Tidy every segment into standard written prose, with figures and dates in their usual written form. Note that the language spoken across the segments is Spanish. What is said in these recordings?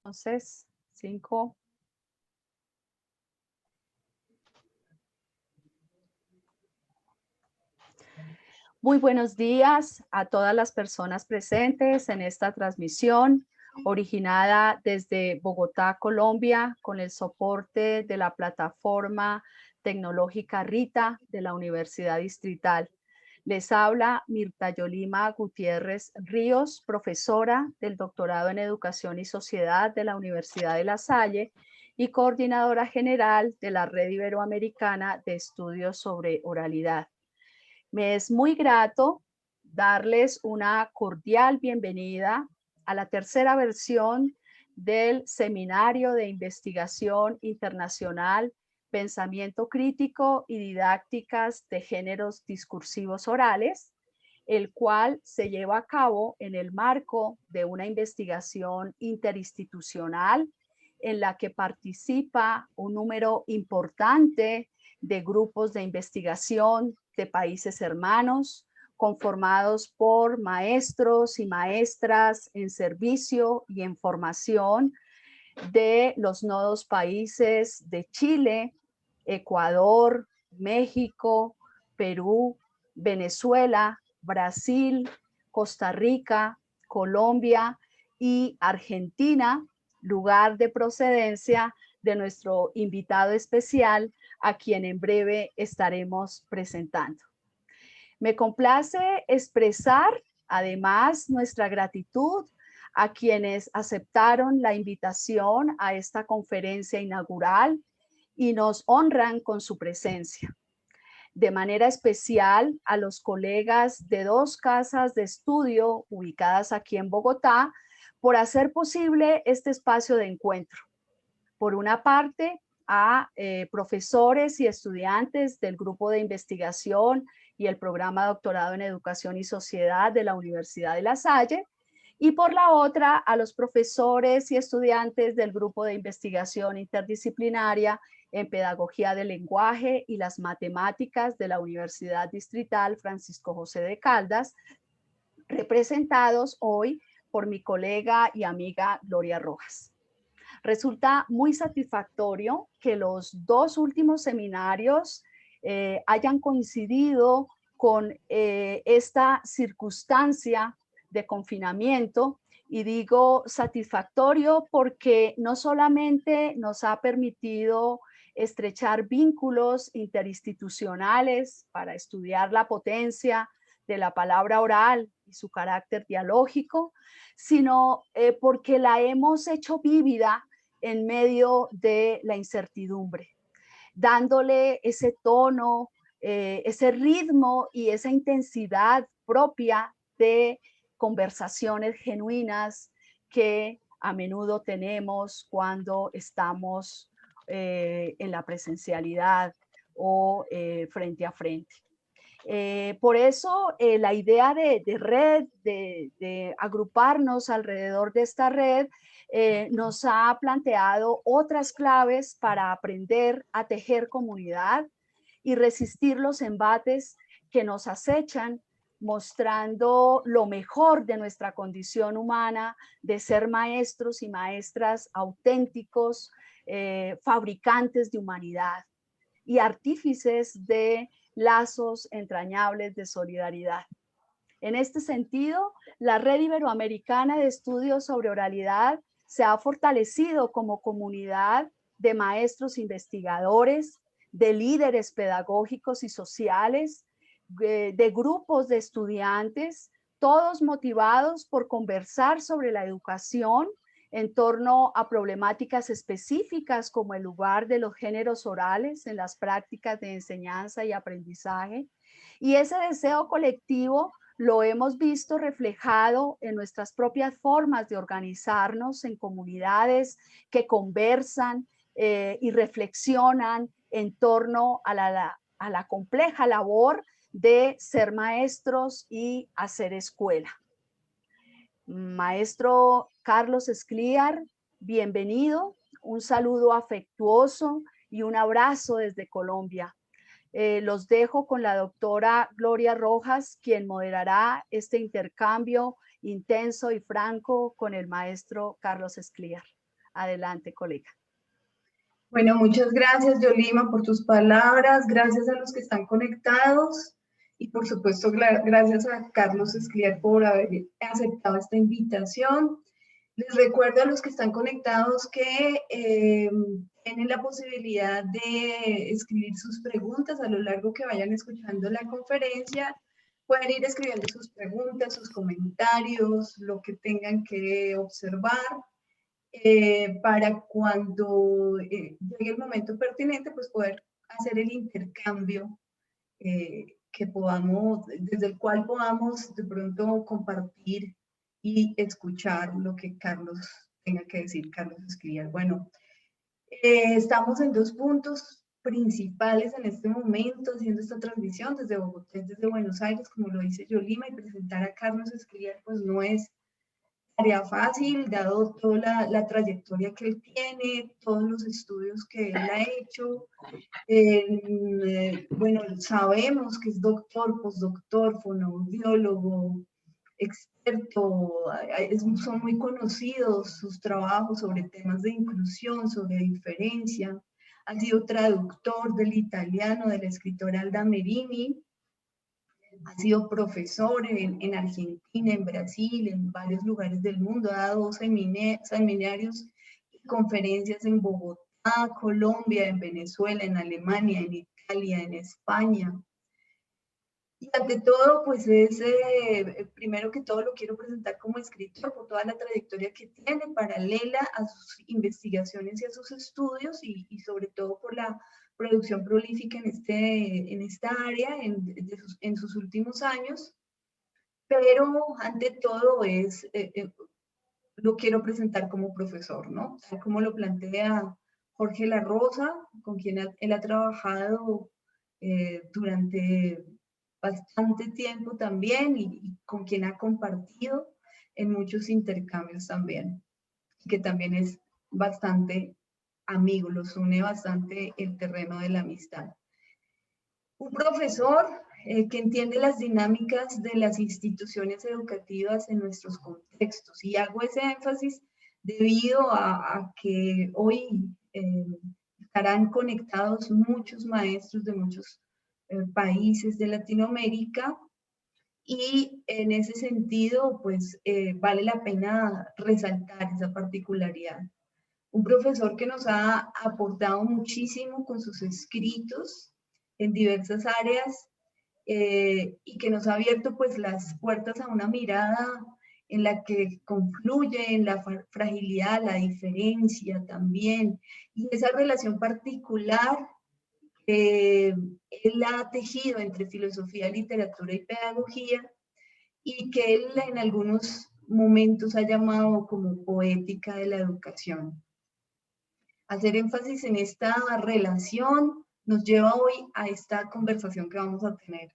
Entonces, 5. Muy buenos días a todas las personas presentes en esta transmisión originada desde Bogotá, Colombia, con el soporte de la plataforma tecnológica RITA de la Universidad Distrital. Les habla Mirta Yolima Gutiérrez Ríos, profesora del doctorado en Educación y Sociedad de la Universidad de La Salle y coordinadora general de la Red Iberoamericana de Estudios sobre Oralidad. Me es muy grato darles una cordial bienvenida a la tercera versión del Seminario de Investigación Internacional, Pensamiento Crítico y Didácticas de Géneros Discursivos Orales, el cual se lleva a cabo en el marco de una investigación interinstitucional en la que participa un número importante de grupos de investigación de países hermanos, conformados por maestros y maestras en servicio y en formación de los nodos países de Chile, Ecuador, México, Perú, Venezuela, Brasil, Costa Rica, Colombia y Argentina, lugar de procedencia de nuestro invitado especial, a quien en breve estaremos presentando. Me complace expresar además nuestra gratitud a quienes aceptaron la invitación a esta conferencia inaugural y nos honran con su presencia. De manera especial a los colegas de 2 casas de estudio ubicadas aquí en Bogotá por hacer posible este espacio de encuentro. Por una parte, a profesores y estudiantes del grupo de investigación y el programa de doctorado en Educación y Sociedad de la Universidad de La Salle, y por la otra, a los profesores y estudiantes del grupo de investigación interdisciplinaria en Pedagogía del Lenguaje y las Matemáticas de la Universidad Distrital Francisco José de Caldas, representados hoy por mi colega y amiga Gloria Rojas. Resulta muy satisfactorio que los 2 últimos seminarios hayan coincidido con esta circunstancia de confinamiento, y digo satisfactorio porque no solamente nos ha permitido estrechar vínculos interinstitucionales para estudiar la potencia de la palabra oral y su carácter dialógico, sino porque la hemos hecho vívida en medio de la incertidumbre, dándole ese tono, ese ritmo y esa intensidad propia de conversaciones genuinas que a menudo tenemos cuando estamos en la presencialidad o frente a frente. Por eso la idea de red, de agruparnos alrededor de esta red, nos ha planteado otras claves para aprender a tejer comunidad y resistir los embates que nos acechan, mostrando lo mejor de nuestra condición humana de ser maestros y maestras auténticos, fabricantes de humanidad y artífices de lazos entrañables de solidaridad. En este sentido, la Red Iberoamericana de Estudios sobre Oralidad se ha fortalecido como comunidad de maestros investigadores, de líderes pedagógicos y sociales, de grupos de estudiantes, todos motivados por conversar sobre la educación en torno a problemáticas específicas como el lugar de los géneros orales en las prácticas de enseñanza y aprendizaje. Y ese deseo colectivo lo hemos visto reflejado en nuestras propias formas de organizarnos en comunidades que conversan y reflexionan en torno a la compleja labor de ser maestros y hacer escuela. Maestro Carlos Escliar, bienvenido, un saludo afectuoso y un abrazo desde Colombia. Los dejo con la doctora Gloria Rojas, quien moderará este intercambio intenso y franco con el maestro Carlos Escliar. Adelante, colega. Bueno, muchas gracias, Yolima, por tus palabras. Gracias a los que están conectados y, por supuesto, gracias a Carlos Escliar por haber aceptado esta invitación. Les recuerdo a los que están conectados que tienen la posibilidad de escribir sus preguntas a lo largo que vayan escuchando la conferencia. Pueden ir escribiendo sus preguntas, sus comentarios, lo que tengan que observar. Para cuando llegue el momento pertinente, pues poder hacer el intercambio que podamos, desde el cual podamos de pronto compartir y escuchar lo que Carlos tenga que decir, Carlos Escribir. Bueno, estamos en 2 puntos principales en este momento, haciendo esta transmisión desde Bogotá, desde Buenos Aires, como lo dice Yolima, y presentar a Carlos Escribir pues no es tarea fácil, dado toda la trayectoria que él tiene, todos los estudios que él ha hecho. Bueno, sabemos que es doctor, postdoctor, fonoaudiólogo, experto, son muy conocidos sus trabajos sobre temas de inclusión, sobre diferencia. Ha sido traductor del italiano de la escritora Alda Merini. Ha sido profesor en Argentina, en Brasil, en varios lugares del mundo. Ha dado seminarios y conferencias en Bogotá, Colombia, en Venezuela, en Alemania, en Italia, en España. Y ante todo, pues es, primero que todo lo quiero presentar como escritor por toda la trayectoria que tiene, paralela a sus investigaciones y a sus estudios, y sobre todo por la producción prolífica en esta área en sus últimos años. Pero ante todo lo quiero presentar como profesor, ¿no? Tal como lo plantea Jorge La Rosa, con quien él ha trabajado durante bastante tiempo también y con quien ha compartido en muchos intercambios también, que también es bastante amigo, los une bastante el terreno de la amistad. Un profesor que entiende las dinámicas de las instituciones educativas en nuestros contextos. Y hago ese énfasis debido a que hoy estarán conectados muchos maestros de muchos países de Latinoamérica, y en ese sentido, pues vale la pena resaltar esa particularidad. Un profesor que nos ha aportado muchísimo con sus escritos en diversas áreas y que nos ha abierto pues las puertas a una mirada en la que confluye en la fragilidad, la diferencia también, y esa relación particular que él ha tejido entre filosofía, literatura y pedagogía, y que él en algunos momentos ha llamado como poética de la educación. Hacer énfasis en esta relación nos lleva hoy a esta conversación que vamos a tener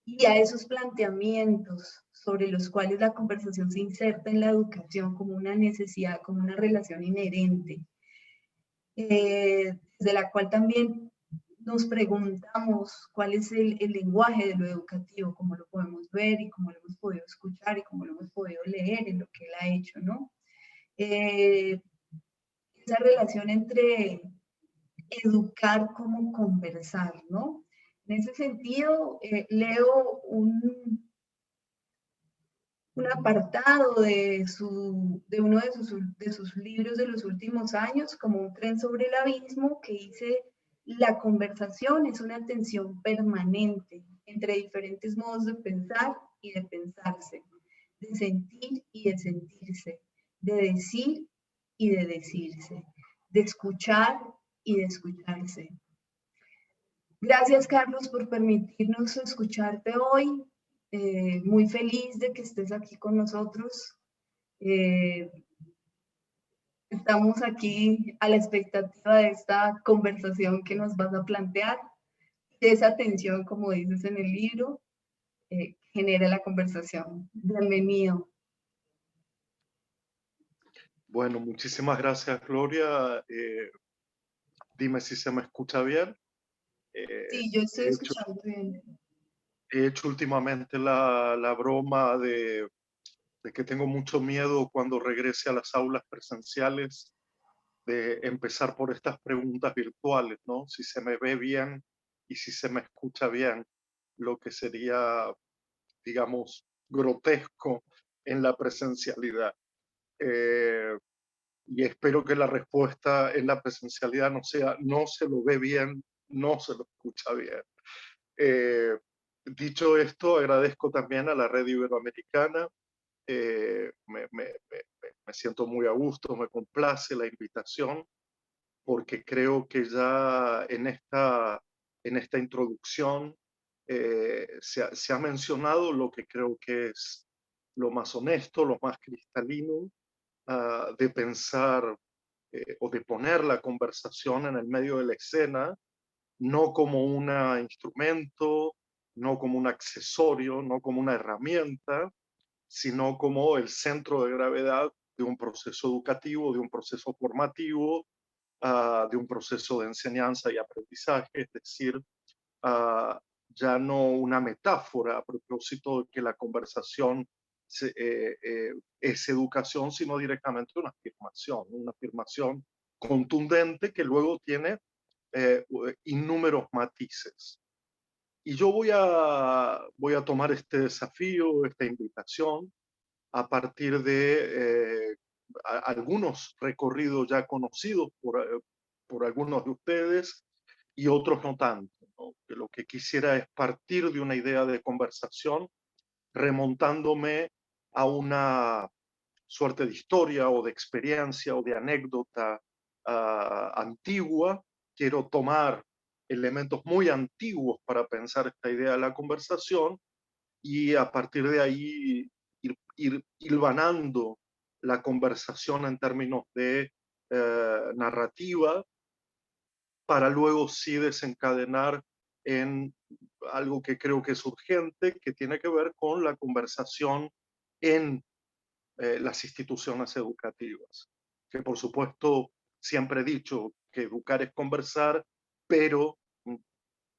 y a esos planteamientos sobre los cuales la conversación se inserta en la educación como una necesidad, como una relación inherente, desde la cual también nos preguntamos cuál es el lenguaje de lo educativo, cómo lo podemos ver y cómo lo hemos podido escuchar y cómo lo hemos podido leer en lo que él ha hecho, ¿no? Esa relación entre educar como conversar, ¿no? En ese sentido, leo un apartado de uno de sus libros de los últimos años, como Un tren sobre el abismo, que dice: la conversación es una tensión permanente entre diferentes modos de pensar y de pensarse, de sentir y de sentirse, de decir y de decirse, de escuchar y de escucharse. Gracias, Carlos, por permitirnos escucharte hoy. Muy feliz de que estés aquí con nosotros. Estamos aquí a la expectativa de esta conversación que nos vas a plantear, de esa tensión, como dices en el libro, genera la conversación. Bienvenido. Bueno, muchísimas gracias, Gloria. Dime si se me escucha bien. Sí, yo estoy escuchando bien. He hecho últimamente la broma de que tengo mucho miedo cuando regrese a las aulas presenciales de empezar por estas preguntas virtuales, ¿no? Si se me ve bien y si se me escucha bien, lo que sería, digamos, grotesco en la presencialidad. Eh, y espero que la respuesta en la presencialidad no sea no se lo ve bien, no se lo escucha bien. Eh, Dicho esto, agradezco también a la red iberoamericana. Me siento muy a gusto, me complace la invitación, porque creo que ya en esta introducción se ha mencionado lo que creo que es lo más honesto, lo más cristalino, de pensar o de poner la conversación en el medio de la escena, no como un instrumento, no como un accesorio, no como una herramienta, sino como el centro de gravedad de un proceso educativo, de un proceso formativo, de un proceso de enseñanza y aprendizaje, es decir, ya no una metáfora a propósito de que la conversación es educación, sino directamente una afirmación contundente que luego tiene innúmeros matices. Y yo voy a tomar este desafío, esta invitación, a partir de algunos recorridos ya conocidos por algunos de ustedes y otros no tanto, ¿no? Que lo que quisiera es partir de una idea de conversación remontándome a una suerte de historia o de experiencia o de anécdota antigua. Quiero tomar elementos muy antiguos para pensar esta idea de la conversación y a partir de ahí ir hilvanando la conversación en términos de narrativa para luego sí desencadenar en algo que creo que es urgente, que tiene que ver con la conversación en las instituciones educativas. Que por supuesto siempre he dicho que educar es conversar, pero,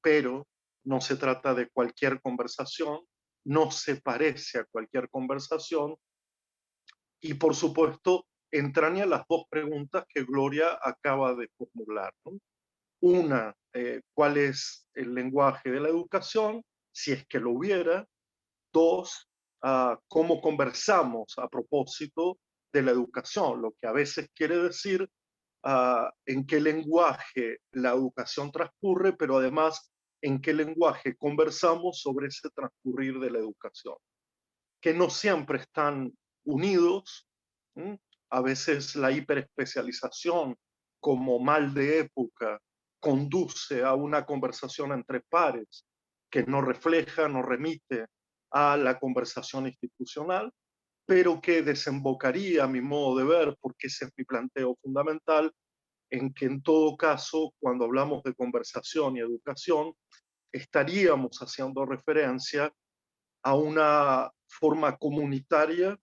pero no se trata de cualquier conversación, no se parece a cualquier conversación y por supuesto entraña las dos preguntas que Gloria acaba de formular, ¿no? Una, ¿cuál es el lenguaje de la educación? Si es que lo hubiera. Dos, cómo conversamos a propósito de la educación, lo que a veces quiere decir en qué lenguaje la educación transcurre, pero además en qué lenguaje conversamos sobre ese transcurrir de la educación, que no siempre están unidos. ¿Mm? A veces la hiperespecialización como mal de época conduce a una conversación entre pares que no refleja, no remite a la conversación institucional, pero que desembocaría, a mi modo de ver, porque ese es mi planteo fundamental, en que en todo caso, cuando hablamos de conversación y educación, estaríamos haciendo referencia a una forma comunitaria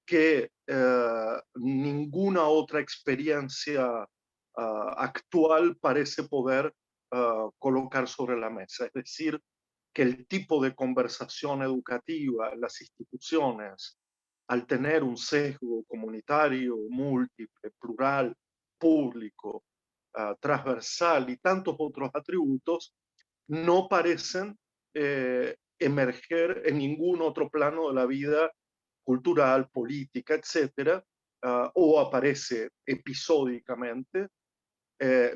que ninguna otra experiencia actual parece poder colocar sobre la mesa. Es decir, que el tipo de conversación educativa en las instituciones, al tener un sesgo comunitario, múltiple, plural, público, transversal y tantos otros atributos, no parecen emerger en ningún otro plano de la vida cultural, política, etcétera, o aparece episódicamente,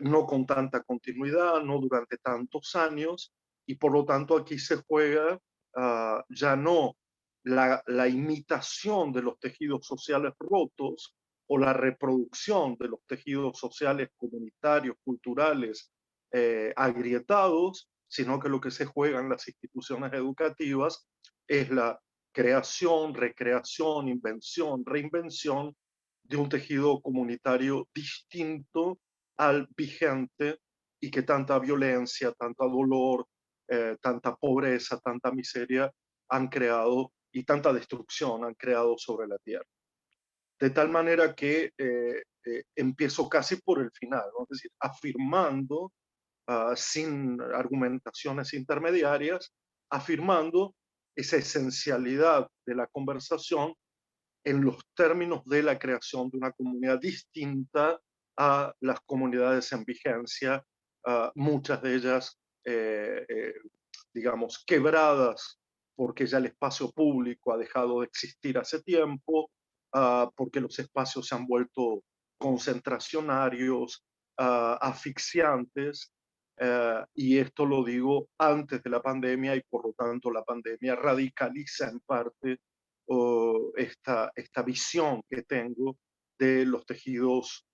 no con tanta continuidad, no durante tantos años, y por lo tanto aquí se juega ya no la imitación de los tejidos sociales rotos o la reproducción de los tejidos sociales comunitarios, culturales, agrietados, sino que lo que se juega en las instituciones educativas es la creación, recreación, invención, reinvención de un tejido comunitario distinto al vigente y que tanta violencia, tanta dolor, tanta pobreza, tanta miseria han creado y tanta destrucción han creado sobre la tierra. De tal manera que empiezo casi por el final, ¿no? Es decir, afirmando, sin argumentaciones intermediarias, afirmando esa esencialidad de la conversación en los términos de la creación de una comunidad distinta a las comunidades en vigencia, muchas de ellas, digamos, quebradas porque ya el espacio público ha dejado de existir hace tiempo, porque los espacios se han vuelto concentracionarios, asfixiantes, y esto lo digo antes de la pandemia y por lo tanto la pandemia radicaliza en parte esta visión que tengo de los tejidos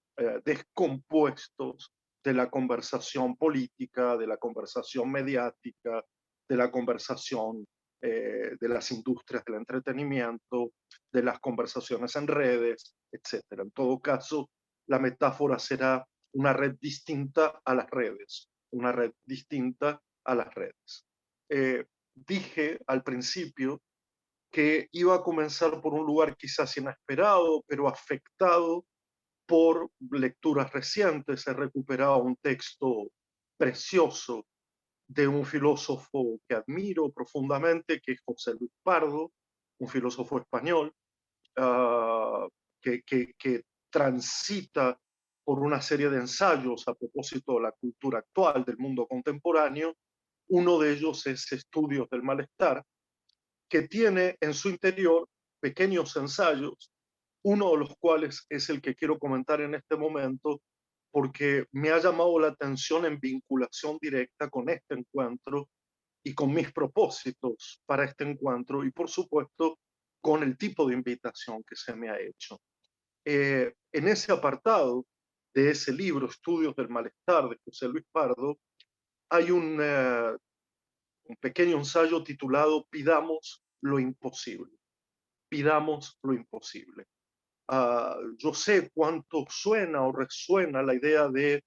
descompuestos de la conversación política, de la conversación mediática, de la conversación de las industrias del entretenimiento, de las conversaciones en redes, etcétera. En todo caso, la metáfora será una red distinta a las redes, una red distinta a las redes. Dije al principio que iba a comenzar por un lugar quizás inesperado, pero afectado por lecturas recientes. He recuperado un texto precioso de un filósofo que admiro profundamente, que es José Luis Pardo, un filósofo español, que transita por una serie de ensayos a propósito de la cultura actual, del mundo contemporáneo. Uno de ellos es Estudios del Malestar, que tiene en su interior pequeños ensayos, uno de los cuales es el que quiero comentar en este momento, porque me ha llamado la atención en vinculación directa con este encuentro y con mis propósitos para este encuentro y, por supuesto, con el tipo de invitación que se me ha hecho. En ese apartado de ese libro, Estudios del Malestar, de José Luis Pardo, hay un pequeño ensayo titulado Pidamos lo imposible. Pidamos lo imposible. Yo sé cuánto suena o resuena la idea de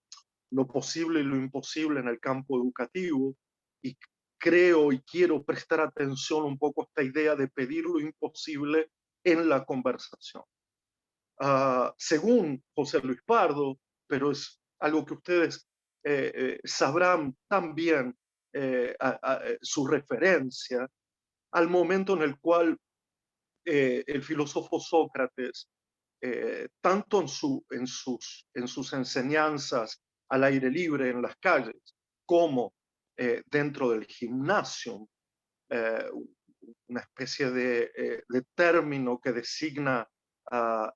lo posible y lo imposible en el campo educativo, y creo y quiero prestar atención un poco a esta idea de pedir lo imposible en la conversación. Según José Luis Pardo, pero es algo que ustedes sabrán también su referencia al momento en el cual el filósofo Sócrates, tanto en sus enseñanzas al aire libre en las calles, como dentro del gimnasio, eh, una especie de término que designa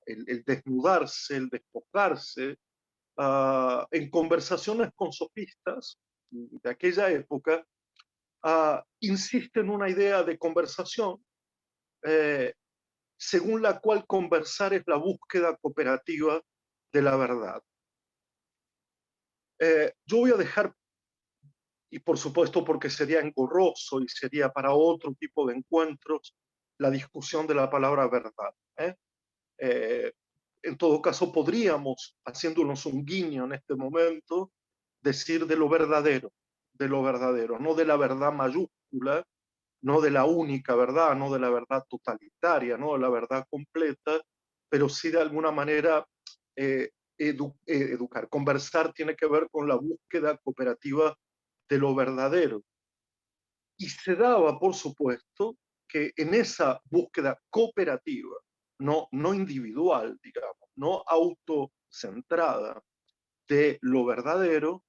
el desnudarse, el despojarse, en conversaciones con sofistas de aquella época, insiste en una idea de conversación eh, según la cual conversar es la búsqueda cooperativa de la verdad. Yo voy a dejar, y por supuesto porque sería engorroso y sería para otro tipo de encuentros, la discusión de la palabra verdad. En todo caso, podríamos, haciéndonos un guiño en este momento, decir de lo verdadero, no de la verdad mayúscula, no de la única verdad, no de la verdad totalitaria, no de la verdad completa, pero sí de alguna manera educar. Conversar tiene que ver con la búsqueda cooperativa de lo verdadero. Y se daba, por supuesto, que en esa búsqueda cooperativa, no individual, digamos, no autocentrada de lo verdadero,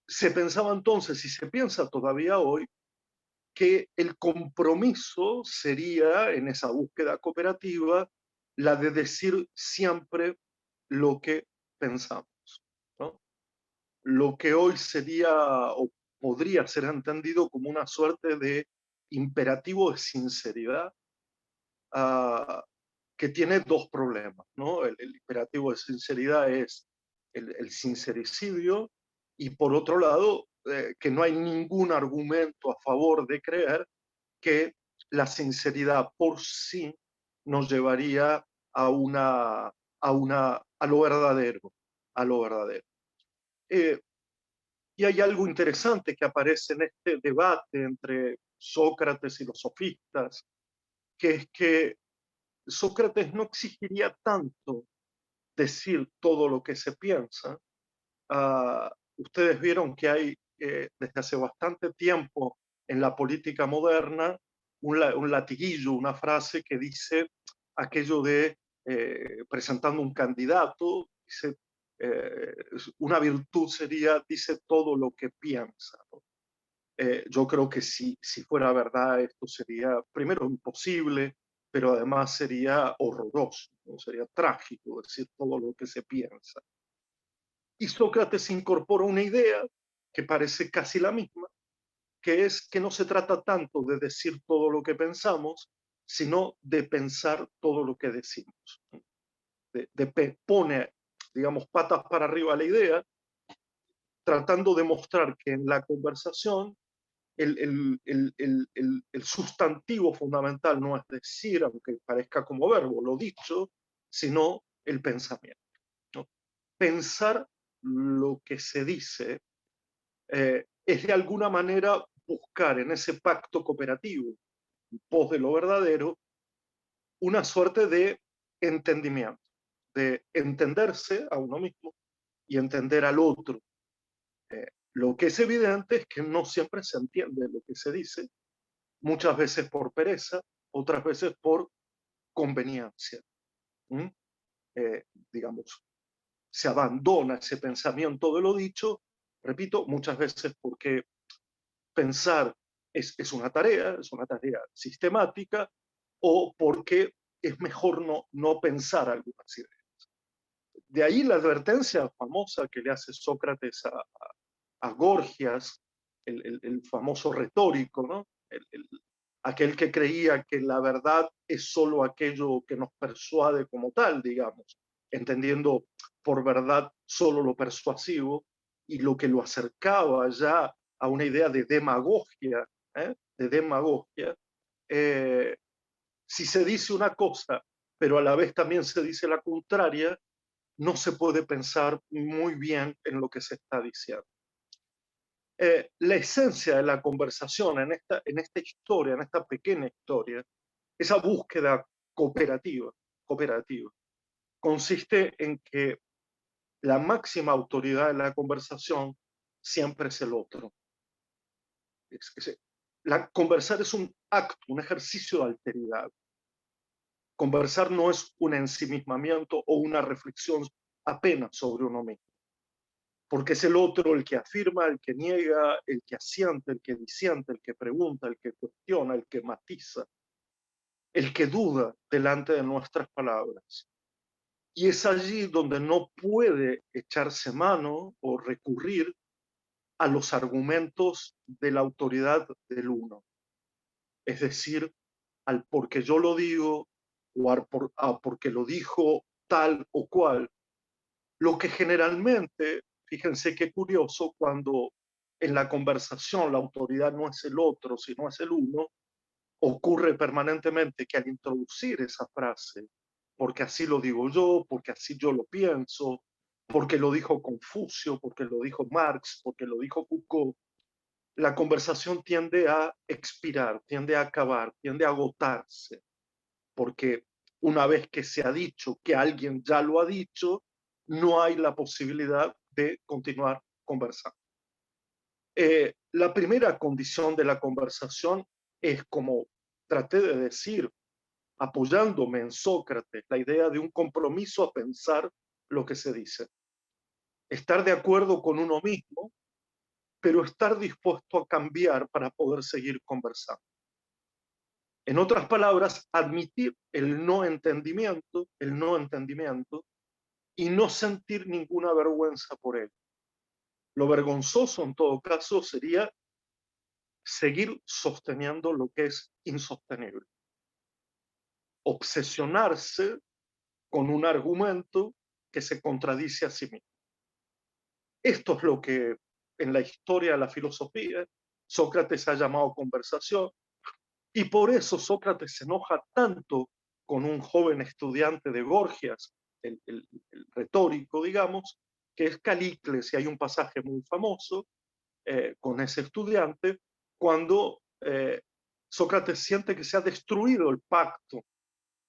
se pensaba entonces, y se piensa todavía hoy, que el compromiso sería, en esa búsqueda cooperativa, la de decir siempre lo que pensamos, ¿no? Lo que hoy sería o podría ser entendido como una suerte de imperativo de sinceridad, uh, que tiene dos problemas, ¿no? El imperativo de sinceridad es el sincericidio, y por otro lado, que no hay ningún argumento a favor de creer que la sinceridad por sí nos llevaría a lo verdadero, a lo verdadero. Y hay algo interesante que aparece en este debate entre Sócrates y los sofistas, que es que Sócrates no exigiría tanto decir todo lo que se piensa. Ustedes vieron que hay desde hace bastante tiempo en la política moderna un latiguillo, una frase que dice aquello de presentando un candidato Dice, una virtud sería, dice todo lo que piensa, ¿no? Yo creo que si fuera verdad esto sería, primero, imposible, pero además sería horroroso, ¿no? Sería trágico decir todo lo que se piensa. Y Sócrates incorpora una idea que parece casi la misma, que es que no se trata tanto de decir todo lo que pensamos, sino de pensar todo lo que decimos. Pone, digamos, patas para arriba la idea, tratando de mostrar que en la conversación el sustantivo fundamental no es decir, aunque parezca como verbo, lo dicho, sino el pensamiento, ¿no? Pensar lo que se dice es de alguna manera buscar en ese pacto cooperativo, en pos de lo verdadero, una suerte de entendimiento, de entenderse a uno mismo y entender al otro. Lo que es evidente es que no siempre se entiende lo que se dice, muchas veces por pereza, otras veces por conveniencia. ¿Mm? Digamos, se abandona ese pensamiento de lo dicho, repito, muchas veces porque pensar es una tarea sistemática, o porque es mejor no pensar algunas ideas. De ahí la advertencia famosa que le hace Sócrates a Gorgias, el famoso retórico, ¿no? Aquel que creía que la verdad es solo aquello que nos persuade como tal, digamos, entendiendo por verdad solo lo persuasivo, y lo que lo acercaba ya a una idea de demagogia, de demagogia. Si se dice una cosa, pero a la vez también se dice la contraria, no se puede pensar muy bien en lo que se está diciendo. La esencia de la conversación en esta historia, en esta pequeña historia, esa búsqueda cooperativa, consiste en que la máxima autoridad de la conversación siempre es el otro. Conversar es un acto, un ejercicio de alteridad. Conversar no es un ensimismamiento o una reflexión apenas sobre uno mismo, porque es el otro el que afirma, el que niega, el que asiente, el que disiente, el que pregunta, el que cuestiona, el que matiza, el que duda delante de nuestras palabras. Y es allí donde no puede echarse mano o recurrir a los argumentos de la autoridad del uno, es decir, al porque yo lo digo o porque lo dijo tal o cual, lo que generalmente, fíjense qué curioso, cuando en la conversación la autoridad no es el otro, sino es el uno, ocurre permanentemente que al introducir esa frase, porque así lo digo yo, porque así yo lo pienso, porque lo dijo Confucio, porque lo dijo Marx, porque lo dijo Foucault, la conversación tiende a expirar, tiende a acabar, tiende a agotarse, porque una vez que se ha dicho que alguien ya lo ha dicho, no hay la posibilidad de continuar conversando. La primera condición de la conversación es, como traté de decir, apoyándome en Sócrates, la idea de un compromiso a pensar lo que se dice. Estar de acuerdo con uno mismo, pero estar dispuesto a cambiar para poder seguir conversando. En otras palabras, admitir el no entendimiento y no sentir ninguna vergüenza por él. Lo vergonzoso, en todo caso, sería seguir sosteniendo lo que es insostenible. Obsesionarse con un argumento que se contradice a sí mismo. Esto es lo que en la historia de la filosofía Sócrates ha llamado conversación, y por eso Sócrates se enoja tanto con un joven estudiante de Gorgias, el retórico, digamos, que es Calícles, y hay un pasaje muy famoso con ese estudiante, cuando Sócrates siente que se ha destruido el pacto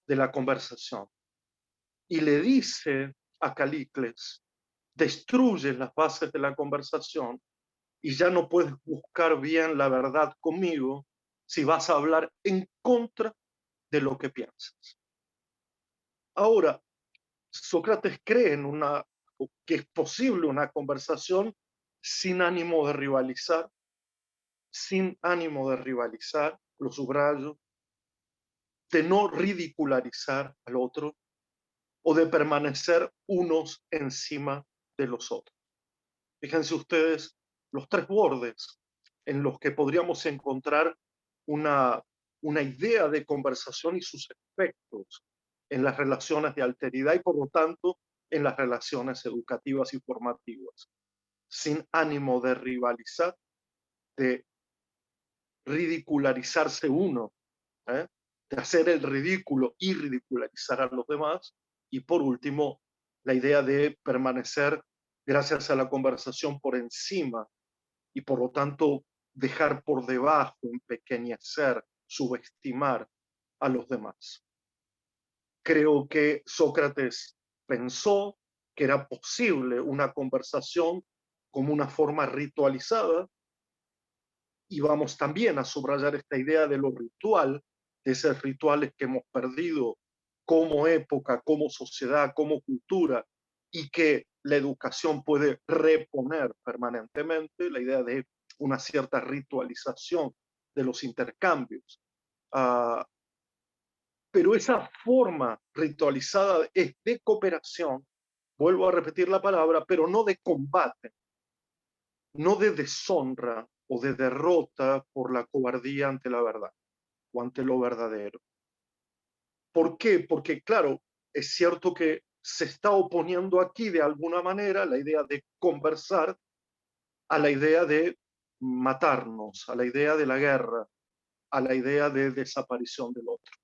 de la conversación, y le dice a Calícles: destruyes las bases de la conversación y ya no puedes buscar bien la verdad conmigo si vas a hablar en contra de lo que piensas. Ahora, Sócrates cree en que es posible una conversación sin ánimo de rivalizar, sin ánimo de rivalizar, lo subrayo, de no ridicularizar al otro o de permanecer unos encima de los otros. Fíjense ustedes los tres bordes en los que podríamos encontrar una, una idea de conversación y sus efectos en las relaciones de alteridad y por lo tanto en las relaciones educativas y formativas, sin ánimo de rivalizar, de ridicularizarse uno, ¿eh? De hacer el ridículo y ridicularizar a los demás, y por último, la idea de permanecer, gracias a la conversación, por encima y por lo tanto dejar por debajo, empequeñecer, subestimar a los demás. Creo que Sócrates pensó que era posible una conversación como una forma ritualizada, y vamos también a subrayar esta idea de lo ritual, de esos rituales que hemos perdido como época, como sociedad, como cultura, y que la educación puede reponer permanentemente, la idea de una cierta ritualización de los intercambios. Uh, pero esa forma ritualizada es de cooperación, vuelvo a repetir la palabra, pero no de combate, no de deshonra o de derrota por la cobardía ante la verdad o ante lo verdadero. ¿Por qué? Porque, claro, es cierto que se está oponiendo aquí de alguna manera la idea de conversar a la idea de matarnos, a la idea de la guerra, a la idea de desaparición del otro.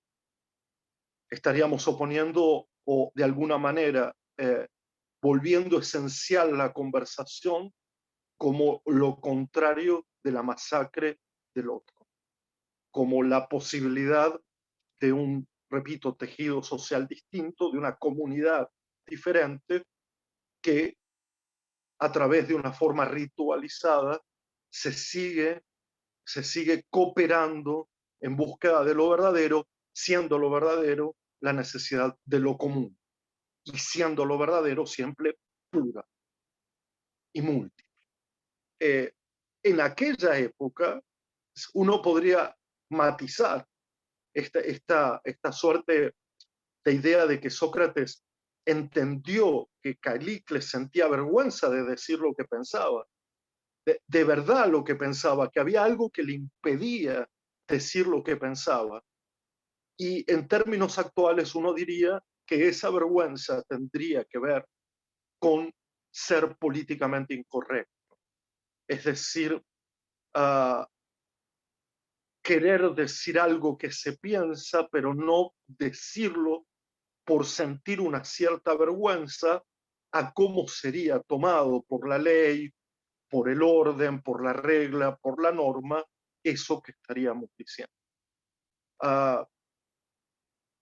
Estaríamos oponiendo o de alguna manera volviendo esencial la conversación como lo contrario de la masacre del otro, como la posibilidad de un, repito, tejido social distinto, de una comunidad diferente que a través de una forma ritualizada se sigue cooperando en búsqueda de lo verdadero, siendo lo verdadero la necesidad de lo común y siendo lo verdadero siempre plural y múltiple. En aquella época uno podría matizar esta suerte de idea de que Sócrates entendió que Calícles sentía vergüenza de decir lo que pensaba, de verdad lo que pensaba, que había algo que le impedía decir lo que pensaba. Y en términos actuales uno diría que esa vergüenza tendría que ver con ser políticamente incorrecto. Es decir, uh, querer decir algo que se piensa, pero no decirlo por sentir una cierta vergüenza a cómo sería tomado por la ley, por el orden, por la regla, por la norma, eso que estaríamos diciendo.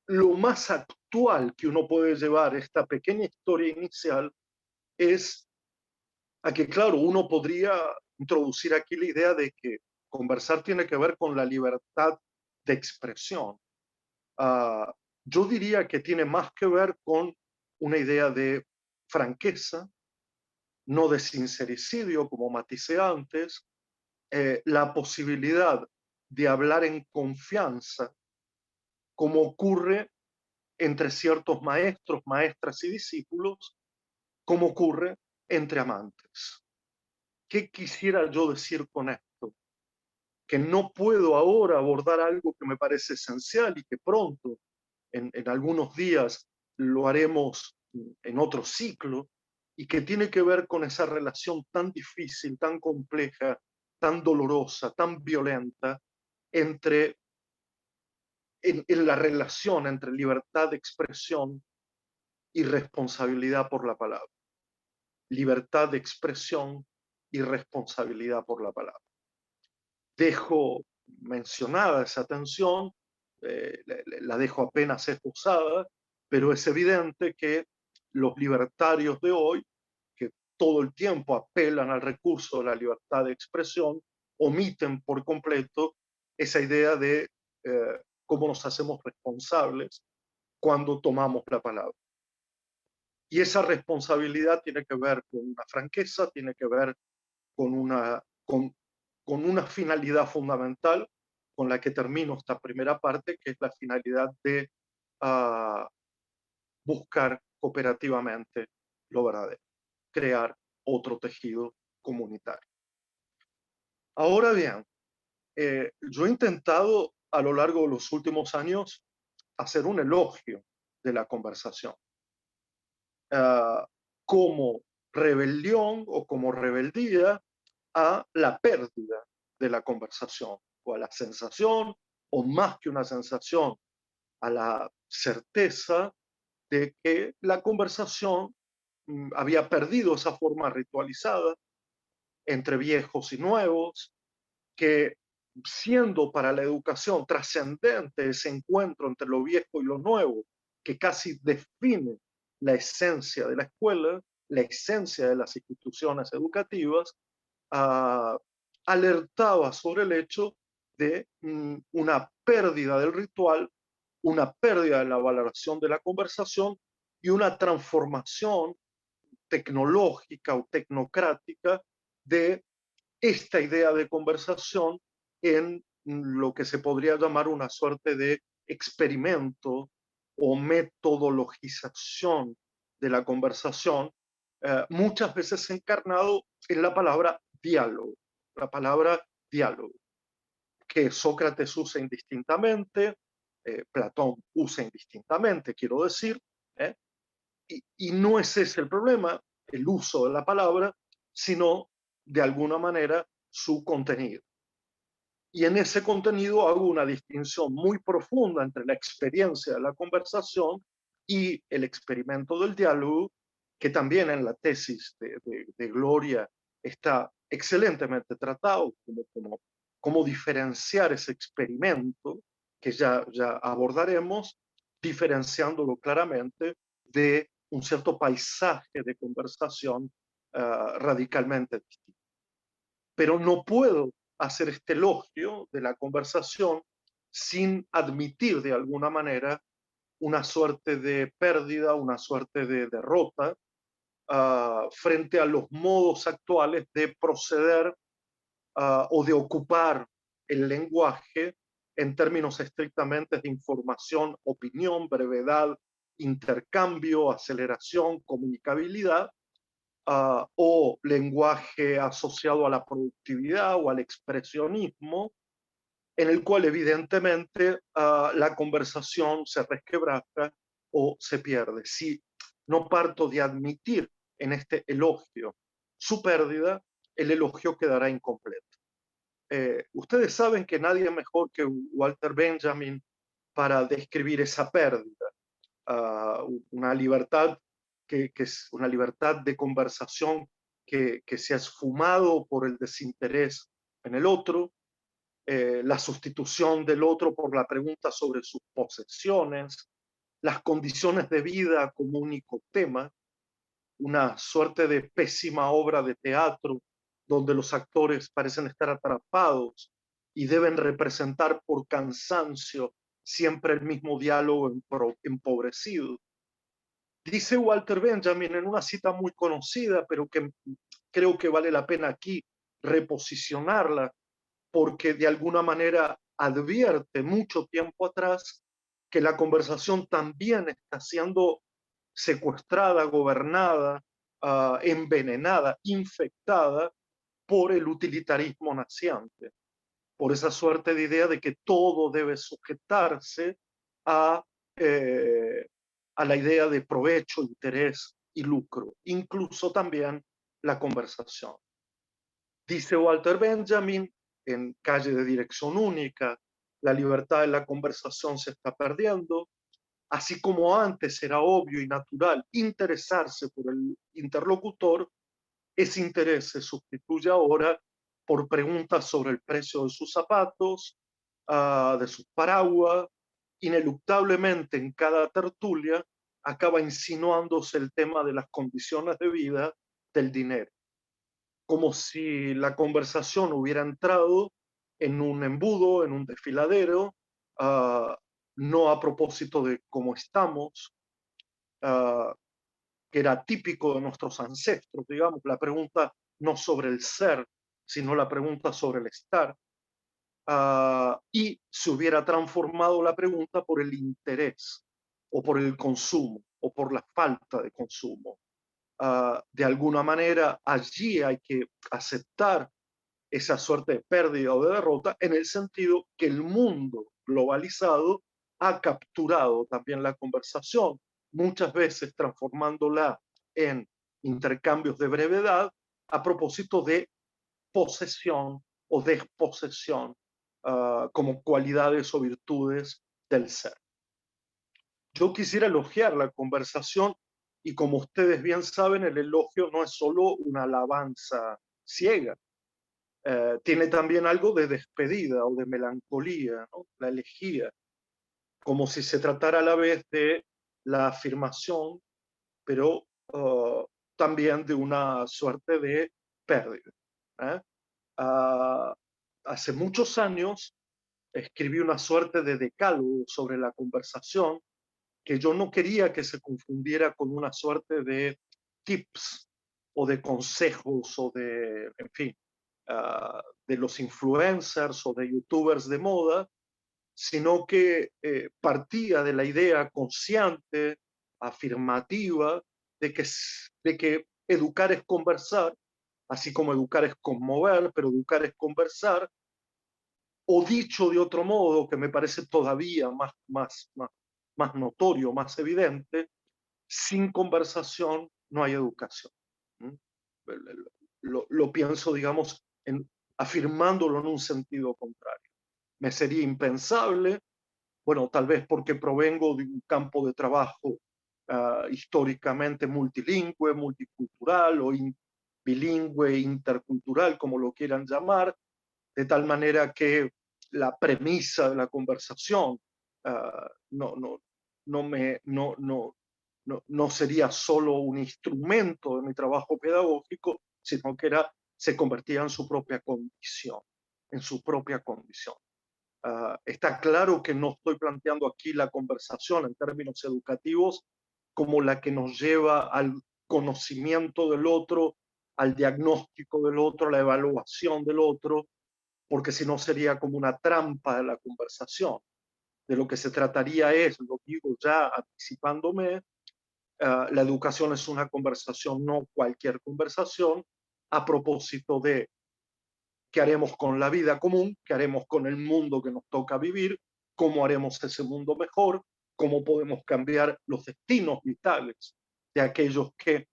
Lo más actual que uno puede llevar esta pequeña historia inicial es a que, claro, uno podría introducir aquí la idea de que conversar tiene que ver con la libertad de expresión. Yo diría que tiene más que ver con una idea de franqueza, no de sincericidio, como maticé antes, la posibilidad de hablar en confianza, como ocurre entre ciertos maestros, maestras y discípulos, como ocurre entre amantes. ¿Qué quisiera yo decir con esto? Que no puedo ahora abordar algo que me parece esencial y que pronto, en algunos días, lo haremos en otro ciclo, y que tiene que ver con esa relación tan difícil, tan compleja, tan dolorosa, tan violenta, entre en la relación entre libertad de expresión y responsabilidad por la palabra. Libertad de expresión y responsabilidad por la palabra. Dejo mencionada esa tensión, la dejo apenas esbozada, pero es evidente que los libertarios de hoy, que todo el tiempo apelan al recurso de la libertad de expresión, omiten por completo esa idea de cómo nos hacemos responsables cuando tomamos la palabra. Y esa responsabilidad tiene que ver con una franqueza, tiene que ver con con una finalidad fundamental con la que termino esta primera parte, que es la finalidad de ah, buscar cooperativamente lo verdadero, crear otro tejido comunitario. Ahora bien, yo he intentado a lo largo de los últimos años hacer un elogio de la conversación ah, como rebelión o como rebeldía a la pérdida de la conversación o a la sensación, o más que una sensación, a la certeza de que la conversación había perdido esa forma ritualizada entre viejos y nuevos, que siendo para la educación trascendente ese encuentro entre lo viejo y lo nuevo, que casi define la esencia de la escuela, la esencia de las instituciones educativas, ah, alertaba sobre el hecho de una pérdida del ritual, una pérdida de la valoración de la conversación y una transformación tecnológica o tecnocrática de esta idea de conversación en lo que se podría llamar una suerte de experimento o metodologización de la conversación, muchas veces encarnado en la palabra diálogo, que Sócrates usa indistintamente, Platón usa indistintamente, quiero decir, ¿eh? Y no es ese el problema, el uso de la palabra, sino de alguna manera su contenido. Y en ese contenido hago una distinción muy profunda entre la experiencia de la conversación y el experimento del diálogo, que también en la tesis de Gloria está excelentemente tratado, como diferenciar ese experimento, que ya abordaremos, diferenciándolo claramente de un cierto paisaje de conversación radicalmente distinto. Pero no puedo hacer este elogio de la conversación sin admitir de alguna manera una suerte de pérdida, una suerte de derrota frente a los modos actuales de proceder o de ocupar el lenguaje en términos estrictamente de información, opinión, brevedad, intercambio, aceleración, comunicabilidad, o lenguaje asociado a la productividad o al expresionismo, en el cual evidentemente la conversación se resquebraja o se pierde. Si no parto de admitir en este elogio su pérdida, el elogio quedará incompleto. Ustedes saben que nadie mejor que Walter Benjamin para describir esa pérdida, una libertad que es una libertad de conversación que se ha esfumado por el desinterés en el otro, la sustitución del otro por la pregunta sobre sus posesiones, las condiciones de vida como único tema, una suerte de pésima obra de teatro donde los actores parecen estar atrapados y deben representar por cansancio siempre el mismo diálogo empobrecido. Dice Walter Benjamin en una cita muy conocida, pero que creo que vale la pena aquí reposicionarla, porque de alguna manera advierte mucho tiempo atrás que la conversación también está siendo secuestrada, gobernada, envenenada, infectada por el utilitarismo naciente, por esa suerte de idea de que todo debe sujetarse a, eh, a la idea de provecho, interés y lucro, incluso también la conversación. Dice Walter Benjamin en Calle de Dirección Única, la libertad de la conversación se está perdiendo, así como antes era obvio y natural interesarse por el interlocutor, ese interés se sustituye ahora por preguntas sobre el precio de sus zapatos, de sus paraguas. Ineluctablemente en cada tertulia acaba insinuándose el tema de las condiciones de vida, del dinero, como si la conversación hubiera entrado en un embudo, en un desfiladero, no a propósito de cómo estamos, uh, que era típico de nuestros ancestros, digamos, la pregunta no sobre el ser, sino la pregunta sobre el estar, y se hubiera transformado la pregunta por el interés o por el consumo o por la falta de consumo. De alguna manera, allí hay que aceptar esa suerte de pérdida o de derrota en el sentido que el mundo globalizado ha capturado también la conversación, muchas veces transformándola en intercambios de brevedad a propósito de posesión o desposesión como cualidades o virtudes del ser. Yo quisiera elogiar la conversación y como ustedes bien saben, el elogio no es solo una alabanza ciega, tiene también algo de despedida o de melancolía, ¿no? La elegía, como si se tratara a la vez de la afirmación, pero también de una suerte de pérdida. ¿Eh? Hace muchos años escribí una suerte de decálogo sobre la conversación que yo no quería que se confundiera con una suerte de tips o de consejos o de, en fin, de los influencers o de youtubers de moda, sino que partía de la idea consciente, afirmativa, de que educar es conversar, así como educar es conmover, pero educar es conversar, o dicho de otro modo, que me parece todavía más notorio, más evidente, sin conversación no hay educación. ¿Mm? Lo pienso, digamos, afirmándolo en un sentido contrario. Me sería impensable, bueno, tal vez porque provengo de un campo de trabajo históricamente multilingüe, multicultural o bilingüe, intercultural, como lo quieran llamar, de tal manera que la premisa de la conversación no, no, no sería solo un instrumento de mi trabajo pedagógico, sino que se convertía en su propia condición, en su propia condición. Está claro que no estoy planteando aquí la conversación en términos educativos como la que nos lleva al conocimiento del otro, al diagnóstico del otro, a la evaluación del otro, porque si no sería como una trampa de la conversación. De lo que se trataría es, lo digo ya anticipándome, la educación es una conversación, no cualquier conversación, a propósito de qué haremos con la vida común, qué haremos con el mundo que nos toca vivir, cómo haremos ese mundo mejor, cómo podemos cambiar los destinos vitales de aquellos que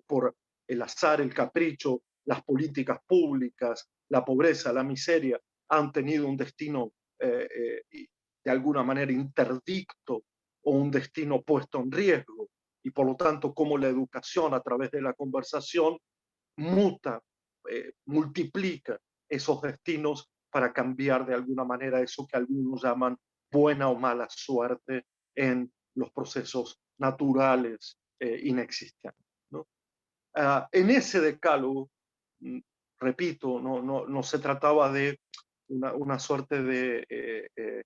por el azar, el capricho, las políticas públicas, la pobreza, la miseria, han tenido un destino de alguna manera interdicto o un destino puesto en riesgo. Y por lo tanto, cómo la educación a través de la conversación muta, multiplica esos destinos para cambiar de alguna manera eso que algunos llaman buena o mala suerte en los procesos naturales inexistentes, ¿no? En ese decálogo, repito, no se trataba de una suerte de,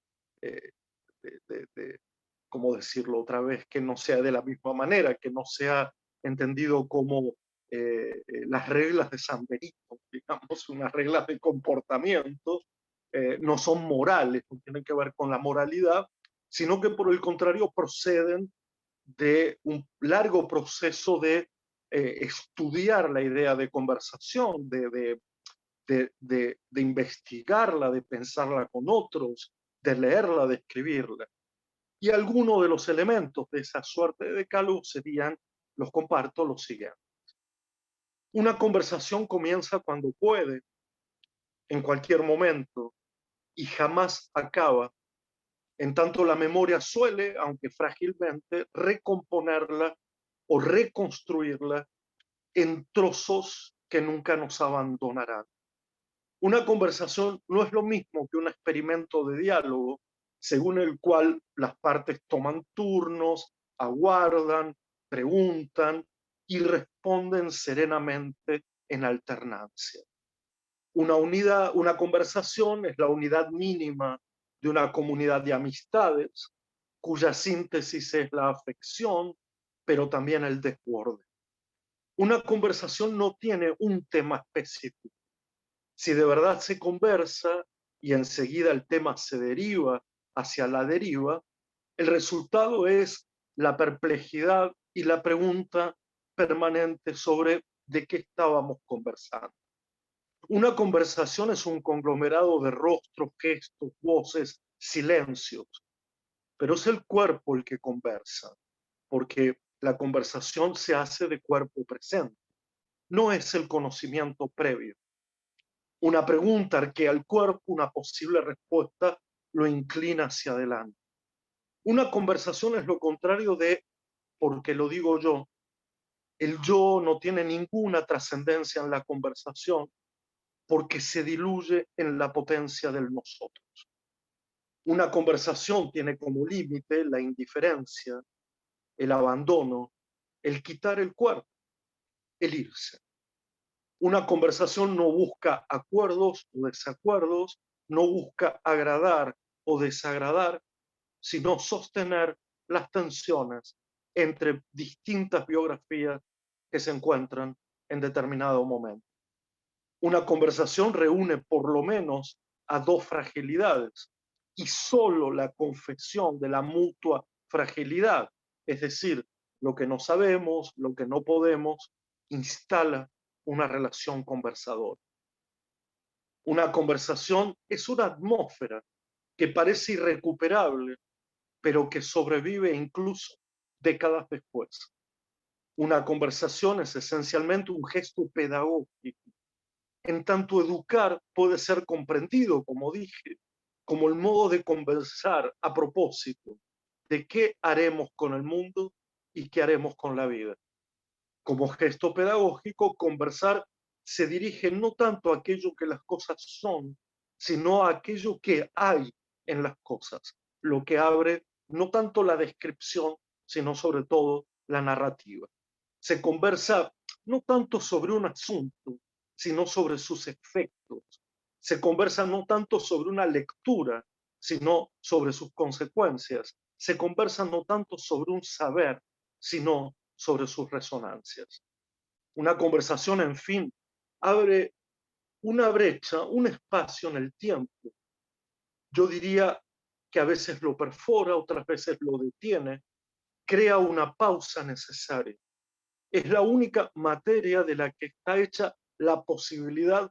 ¿cómo decirlo otra vez? Que no sea de la misma manera, que no sea entendido como las reglas de San Benito, digamos, unas reglas de comportamiento, no son morales, no tienen que ver con la moralidad, sino que por el contrario proceden de un largo proceso de estudiar la idea de conversación, de investigarla, de pensarla con otros, de leerla, de escribirla. Y algunos de los elementos de esa suerte de decálogo serían, los comparto, los siguientes. Una conversación comienza cuando puede, en cualquier momento, y jamás acaba, en tanto la memoria suele, aunque frágilmente, recomponerla o reconstruirla en trozos que nunca nos abandonarán. Una conversación no es lo mismo que un experimento de diálogo, según el cual las partes toman turnos, aguardan, preguntan y responden serenamente en alternancia. Una conversación es la unidad mínima de una comunidad de amistades, cuya síntesis es la afección, pero también el desborde. Una conversación no tiene un tema específico. Si de verdad se conversa y enseguida el tema se deriva hacia la deriva, el resultado es la perplejidad y la pregunta permanente sobre de qué estábamos conversando. Una conversación es un conglomerado de rostros, gestos, voces, silencios, pero es el cuerpo el que conversa, porque la conversación se hace de cuerpo presente, no es el conocimiento previo. Una pregunta que al cuerpo una posible respuesta lo inclina hacia adelante. Una conversación es lo contrario de porque lo digo yo. El yo no tiene ninguna trascendencia en la conversación porque se diluye en la potencia del nosotros. Una conversación tiene como límite la indiferencia, el abandono, el quitar el cuerpo, el irse. Una conversación no busca acuerdos o desacuerdos, no busca agradar o desagradar, sino sostener las tensiones entre distintas biografías que se encuentran en determinado momento. Una conversación reúne por lo menos a dos fragilidades y solo la confesión de la mutua fragilidad, es decir, lo que no sabemos, lo que no podemos, instala una relación conversadora. Una conversación es una atmósfera que parece irrecuperable, pero que sobrevive incluso décadas después. Una conversación es esencialmente un gesto pedagógico. En tanto, educar puede ser comprendido, como dije, como el modo de conversar a propósito de qué haremos con el mundo y qué haremos con la vida. Como gesto pedagógico, conversar se dirige no tanto a aquello que las cosas son, sino a aquello que hay en las cosas, lo que abre no tanto la descripción, sino sobre todo la narrativa. Se conversa no tanto sobre un asunto, sino sobre sus efectos. Se conversa no tanto sobre una lectura, sino sobre sus consecuencias. Se conversa no tanto sobre un saber, sino sobre sus resonancias. Una conversación, en fin, abre una brecha, un espacio en el tiempo. Yo diría que a veces lo perfora, otras veces lo detiene, crea una pausa necesaria. Es la única materia de la que está hecha la posibilidad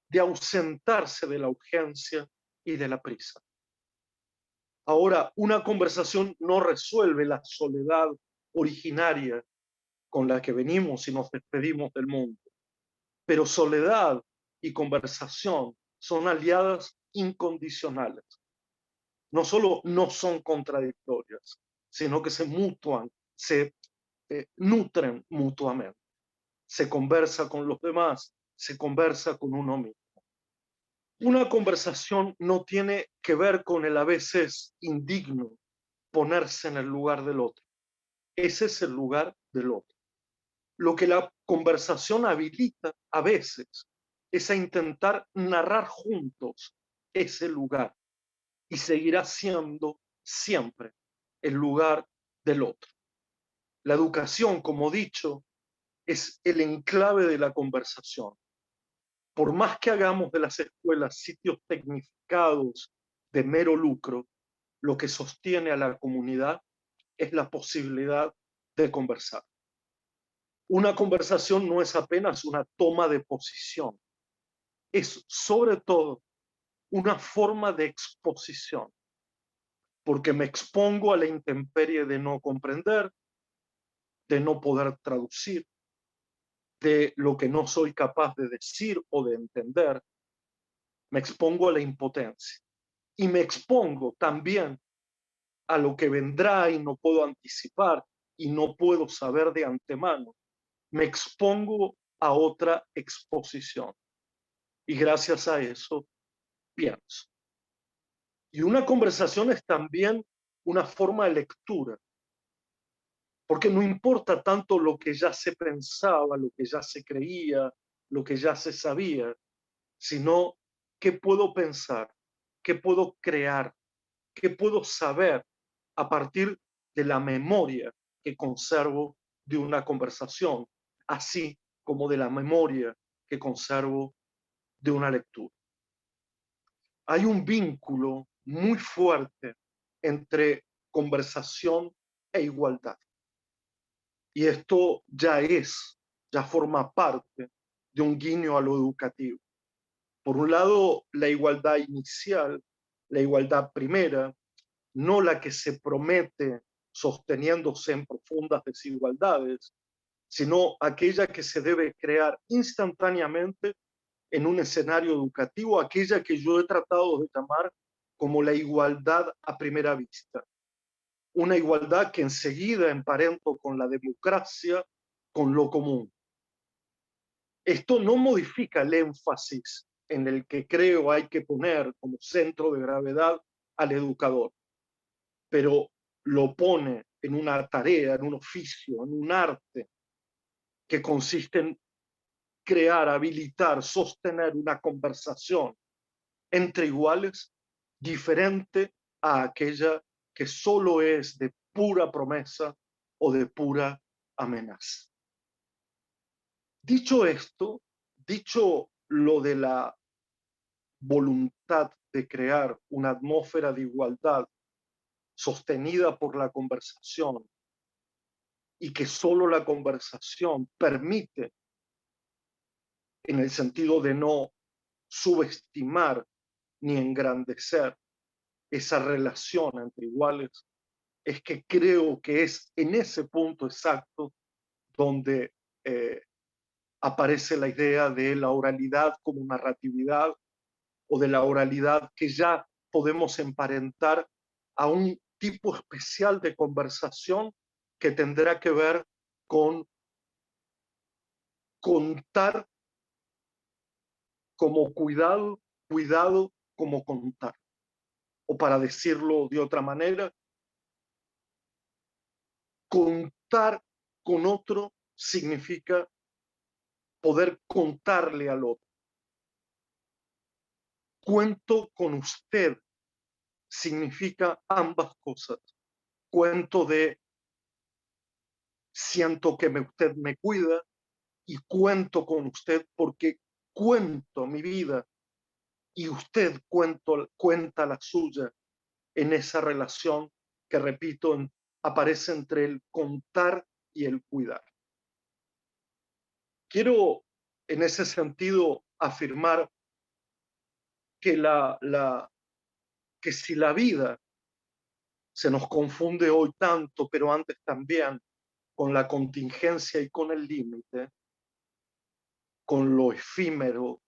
de ausentarse de la urgencia y de la prisa. Ahora, una conversación no resuelve la soledad originaria con la que venimos y nos despedimos del mundo, pero soledad y conversación son aliadas incondicionales. No solo no son contradictorias, sino que se mutuan, se nutren mutuamente. Se conversa con los demás, se conversa con uno mismo. Una conversación no tiene que ver con el a veces indigno ponerse en el lugar del otro. Ese es el lugar del otro. Lo que la conversación habilita a veces es a intentar narrar juntos ese lugar y seguirá siendo siempre el lugar del otro. La educación, como dicho, es el enclave de la conversación. Por más que hagamos de las escuelas sitios tecnificados de mero lucro, lo que sostiene a la comunidad es la posibilidad de conversar. Una conversación no es apenas una toma de posición, es sobre todo una forma de exposición, porque me expongo a la intemperie de no comprender, de no poder traducir, de lo que no soy capaz de decir o de entender. Me expongo a la impotencia y me expongo también a lo que vendrá y no puedo anticipar y no puedo saber de antemano. Me expongo a otra exposición y gracias a eso pienso. Y una conversación es también una forma de lectura, porque no importa tanto lo que ya se pensaba, lo que ya se creía, lo que ya se sabía, sino qué puedo pensar, qué puedo crear, qué puedo saber a partir de la memoria que conservo de una conversación, así como de la memoria que conservo de una lectura. Hay un vínculo muy fuerte entre conversación e igualdad. Y esto ya forma parte de un guiño a lo educativo. Por un lado, la igualdad inicial, la igualdad primera, no la que se promete sosteniéndose en profundas desigualdades, sino aquella que se debe crear instantáneamente en un escenario educativo, aquella que yo he tratado de llamar como la igualdad a primera vista. Una igualdad que enseguida emparento con la democracia, con lo común. Esto no modifica el énfasis en el que creo hay que poner como centro de gravedad al educador, pero lo pone en una tarea, en un oficio, en un arte que consiste en crear, habilitar, sostener una conversación entre iguales diferente a aquella que solo es de pura promesa o de pura amenaza. Dicho esto, dicho lo de la voluntad de crear una atmósfera de igualdad sostenida por la conversación y que solo la conversación permite, en el sentido de no subestimar ni engrandecer esa relación entre iguales, es que creo que es en ese punto exacto donde aparece la idea de la oralidad como narratividad o de la oralidad que ya podemos emparentar a un tipo especial de conversación que tendrá que ver con contar como cuidado, cuidado como contar. O para decirlo de otra manera, contar con otro significa poder contarle al otro. Cuento con usted significa ambas cosas. Cuento de siento que usted me cuida y cuento con usted porque cuento mi vida y usted cuenta la suya en esa relación que, repito, aparece entre el contar y el cuidar. Quiero en ese sentido afirmar que, que si la vida se nos confunde hoy tanto, pero antes también, con la contingencia y con el límite, con lo efímero,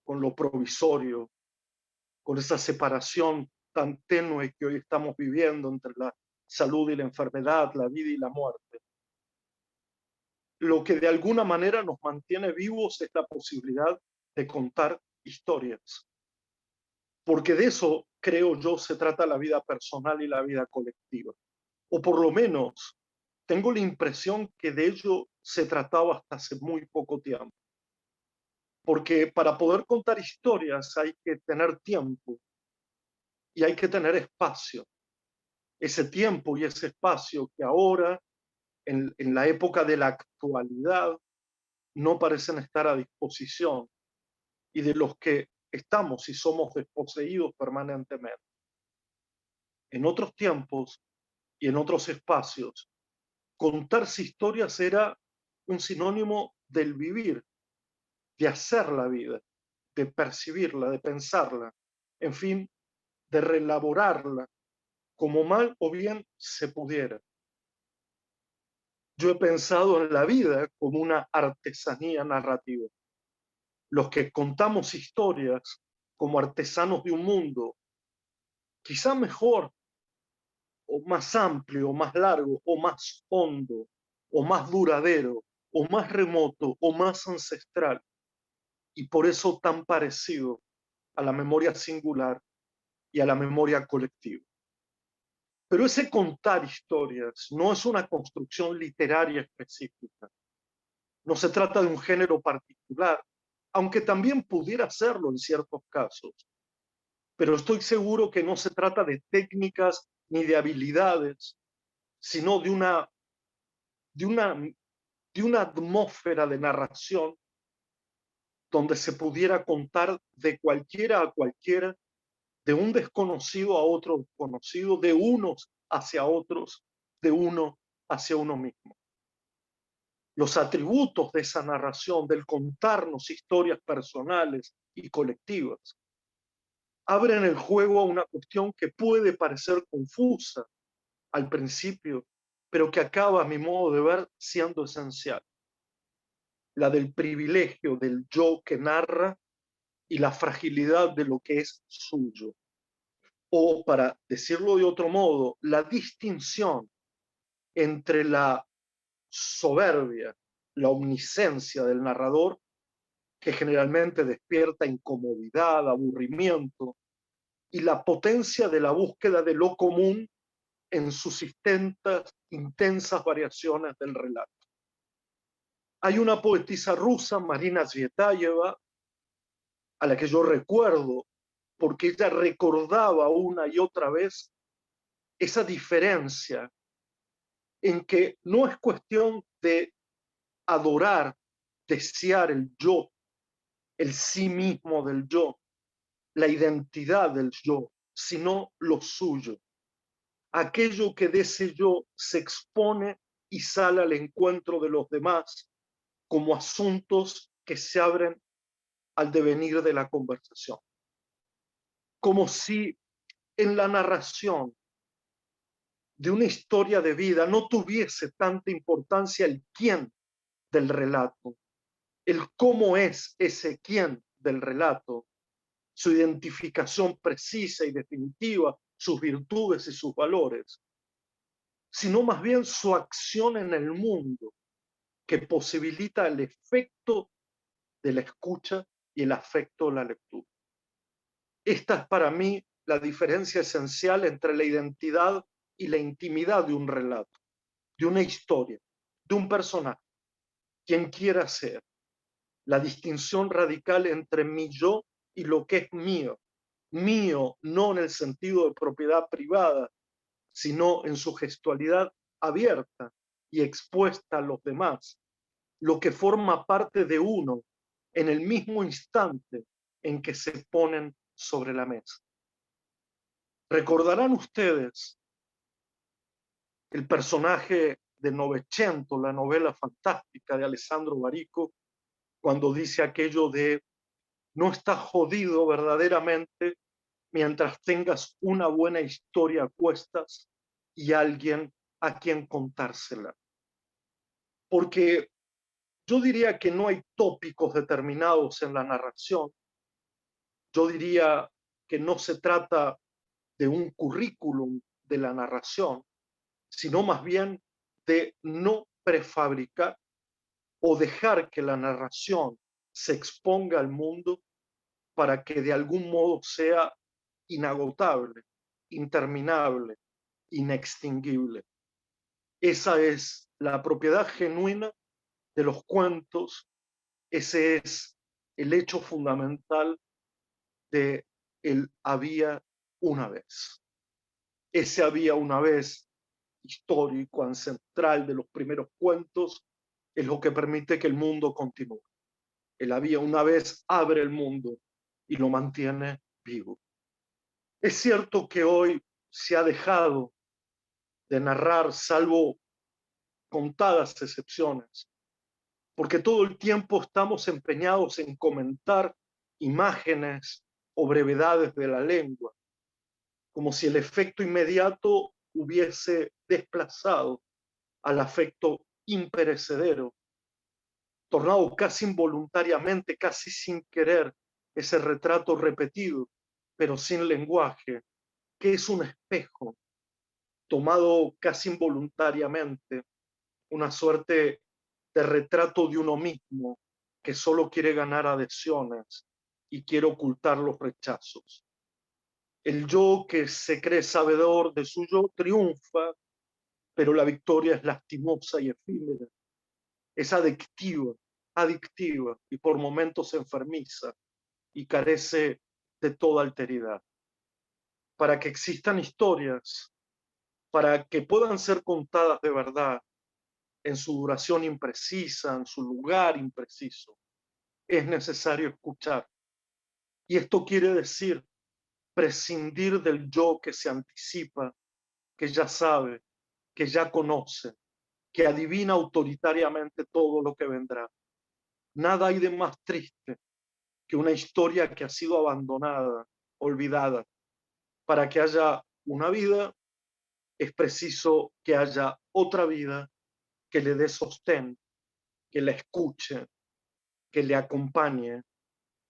con lo provisorio, con esa separación tan tenue que hoy estamos viviendo entre la salud y la enfermedad, la vida y la muerte. Lo que de alguna manera nos mantiene vivos es la posibilidad de contar historias. Porque de eso, creo yo, se trata la vida personal y la vida colectiva. O por lo menos, tengo la impresión que de ello se trataba hasta hace muy poco tiempo. Porque para poder contar historias hay que tener tiempo y hay que tener espacio. Ese tiempo y ese espacio que ahora, en la época de la actualidad, no parecen estar a disposición y de los que estamos y somos desposeídos permanentemente. En otros tiempos y en otros espacios, contarse historias era un sinónimo del vivir, de hacer la vida, de percibirla, de pensarla, en fin, de reelaborarla como mal o bien se pudiera. Yo he pensado en la vida como una artesanía narrativa. Los que contamos historias como artesanos de un mundo, quizá mejor, o más amplio, o más largo, o más hondo, o más duradero, o más remoto, o más ancestral, y por eso tan parecido a la memoria singular y a la memoria colectiva. Pero ese contar historias no es una construcción literaria específica. No se trata de un género particular, aunque también pudiera serlo en ciertos casos. Pero estoy seguro que no se trata de técnicas ni de habilidades, sino de una de una atmósfera de narración donde se pudiera contar de cualquiera a cualquiera, de un desconocido a otro desconocido, de unos hacia otros, de uno hacia uno mismo. Los atributos de esa narración, del contarnos historias personales y colectivas, abren el juego a una cuestión que puede parecer confusa al principio, pero que acaba, a mi modo de ver, siendo esencial. La del privilegio del yo que narra y la fragilidad de lo que es suyo. O, para decirlo de otro modo, la distinción entre la soberbia, la omnisciencia del narrador, que generalmente despierta incomodidad, aburrimiento, y la potencia de la búsqueda de lo común en sus intensas variaciones del relato. Hay una poetisa rusa, Marina Tsvetaeva, a la que yo recuerdo porque ella recordaba una y otra vez esa diferencia en que no es cuestión de adorar, desear el yo, el sí mismo del yo, la identidad del yo, sino lo suyo. Aquello que de ese yo se expone y sale al encuentro de los demás como asuntos que se abren al devenir de la conversación. Como si en la narración de una historia de vida no tuviese tanta importancia el quién del relato, el cómo es ese quién del relato, su identificación precisa y definitiva, sus virtudes y sus valores, sino más bien su acción en el mundo, que posibilita el efecto de la escucha y el afecto de la lectura. Esta es para mí la diferencia esencial entre la identidad y la intimidad de un relato, de una historia, de un personaje, quien quiera ser, la distinción radical entre mi yo y lo que es mío. Mío no en el sentido de propiedad privada, sino en su gestualidad abierta y expuesta a los demás, lo que forma parte de uno en el mismo instante en que se ponen sobre la mesa. Recordarán ustedes el personaje de Novecento, la novela fantástica de Alessandro Barico, cuando dice aquello de no estás jodido verdaderamente mientras tengas una buena historia a cuestas y alguien a quien contársela. Porque yo diría que no hay tópicos determinados en la narración. Yo diría que no se trata de un currículum de la narración, sino más bien de no prefabricar o dejar que la narración se exponga al mundo para que de algún modo sea inagotable, interminable, inextinguible. Esa es la propiedad genuina de los cuentos, ese es el hecho fundamental de el había una vez. Ese había una vez histórico, ancestral de los primeros cuentos, es lo que permite que el mundo continúe. El había una vez abre el mundo y lo mantiene vivo. Es cierto que hoy se ha dejado de narrar, salvo contadas excepciones, porque todo el tiempo estamos empeñados en comentar imágenes o brevedades de la lengua, como si el efecto inmediato hubiese desplazado al afecto imperecedero, tornado casi involuntariamente, casi sin querer, ese retrato repetido, pero sin lenguaje, que es un espejo, tomado casi involuntariamente, una suerte de retrato de uno mismo que solo quiere ganar adhesiones y quiere ocultar los rechazos. El yo que se cree sabedor de su yo triunfa, pero la victoria es lastimosa y efímera. Es adictiva y por momentos enfermiza y carece de toda alteridad. Para que existan historias, para que puedan ser contadas de verdad, en su duración imprecisa, en su lugar impreciso, es necesario escuchar. Y esto quiere decir prescindir del yo que se anticipa, que ya sabe, que ya conoce, que adivina autoritariamente todo lo que vendrá. Nada hay de más triste que una historia que ha sido abandonada, olvidada. Para que haya una vida, es preciso que haya otra vida que le dé sostén, que la escuche, que le acompañe,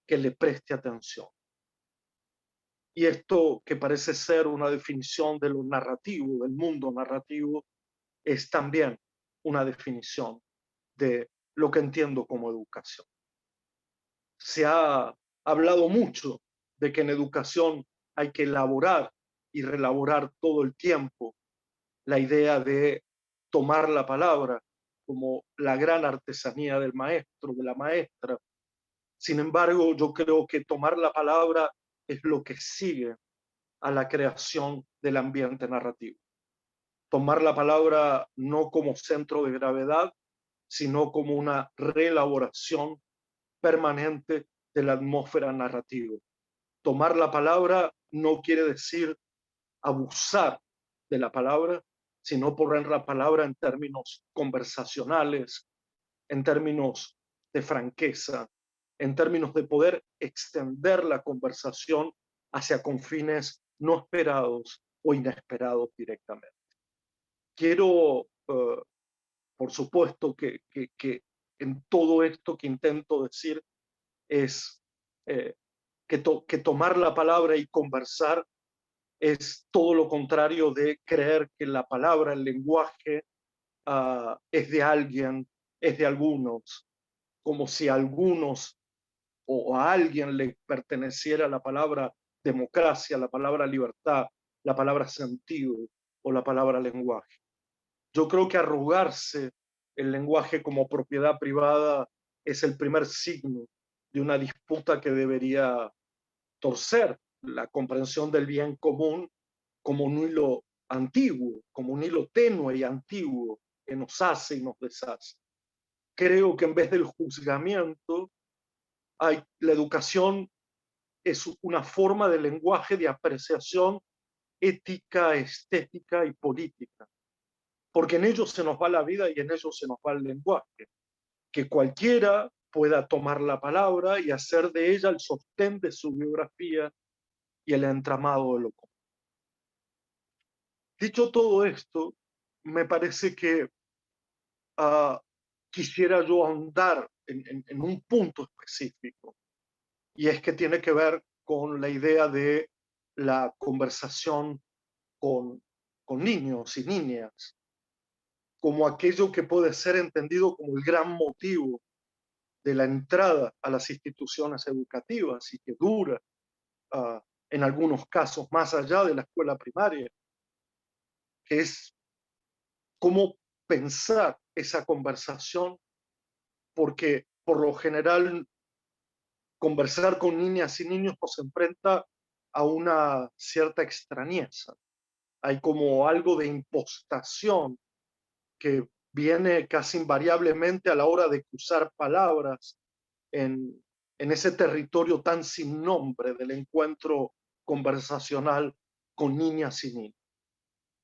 que le preste atención. Y esto, que parece ser una definición de lo narrativo, del mundo narrativo, es también una definición de lo que entiendo como educación. Se ha hablado mucho de que en educación hay que elaborar y relaborar todo el tiempo la idea de tomar la palabra como la gran artesanía del maestro, de la maestra. Sin embargo, yo creo que tomar la palabra es lo que sigue a la creación del ambiente narrativo. Tomar la palabra no como centro de gravedad, sino como una reelaboración permanente de la atmósfera narrativa. Tomar la palabra no quiere decir abusar de la palabra, sino poner la palabra en términos conversacionales, en términos de franqueza, en términos de poder extender la conversación hacia confines no esperados o inesperados directamente. Quiero, por supuesto, que en todo esto que intento decir es que tomar la palabra y conversar es todo lo contrario de creer que la palabra, el lenguaje, es de alguien, es de algunos, como si a algunos o a alguien le perteneciera la palabra democracia, la palabra libertad, la palabra sentido o la palabra lenguaje. Yo creo que arrogarse el lenguaje como propiedad privada es el primer signo de una disputa que debería torcer la comprensión del bien común como un hilo antiguo, como un hilo tenue y antiguo que nos hace y nos deshace. Creo que en vez del juzgamiento, la educación es una forma de lenguaje de apreciación ética, estética y política, porque en ello se nos va la vida y en ello se nos va el lenguaje, que cualquiera pueda tomar la palabra y hacer de ella el sostén de su biografía y el entramado de lo común. Dicho todo esto, me parece que quisiera yo ahondar en un punto específico, y es que tiene que ver con la idea de la conversación con niños y niñas, como aquello que puede ser entendido como el gran motivo de la entrada a las instituciones educativas y que dura, en algunos casos, más allá de la escuela primaria, que es cómo pensar esa conversación, porque por lo general conversar con niñas y niños nos enfrenta a una cierta extrañeza. Hay como algo de impostación que viene casi invariablemente a la hora de cruzar palabras en ese territorio tan sin nombre del encuentro conversacional con niñas y niños.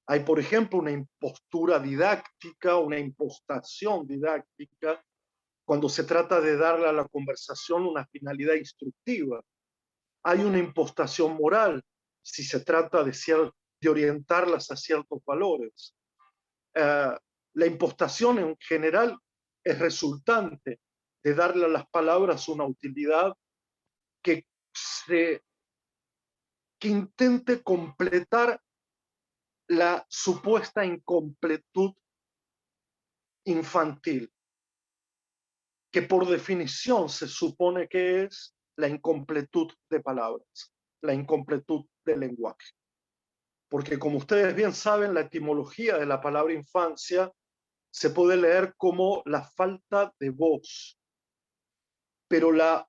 Hay, por ejemplo, una impostura didáctica, una impostación didáctica, cuando se trata de darle a la conversación una finalidad instructiva. Hay una impostación moral si se trata de orientarlas a ciertos valores. La impostación en general es resultante de darle a las palabras una utilidad que intente completar la supuesta incompletud infantil, que por definición se supone que es la incompletud de palabras, la incompletud del lenguaje. Porque como ustedes bien saben, la etimología de la palabra infancia se puede leer como la falta de voz, pero la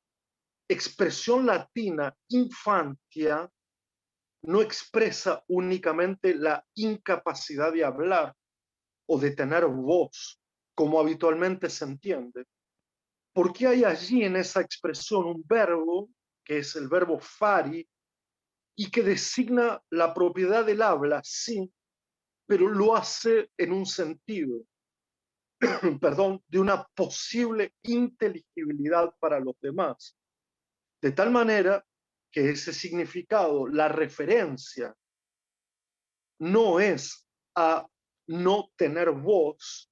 expresión latina infantia no expresa únicamente la incapacidad de hablar o de tener voz como habitualmente se entiende, porque hay allí en esa expresión un verbo, que es el verbo fari, y que designa la propiedad del habla, sí, pero lo hace en un sentido, perdón, de una posible inteligibilidad para los demás, de tal manera que ese significado, la referencia, no es a no tener voz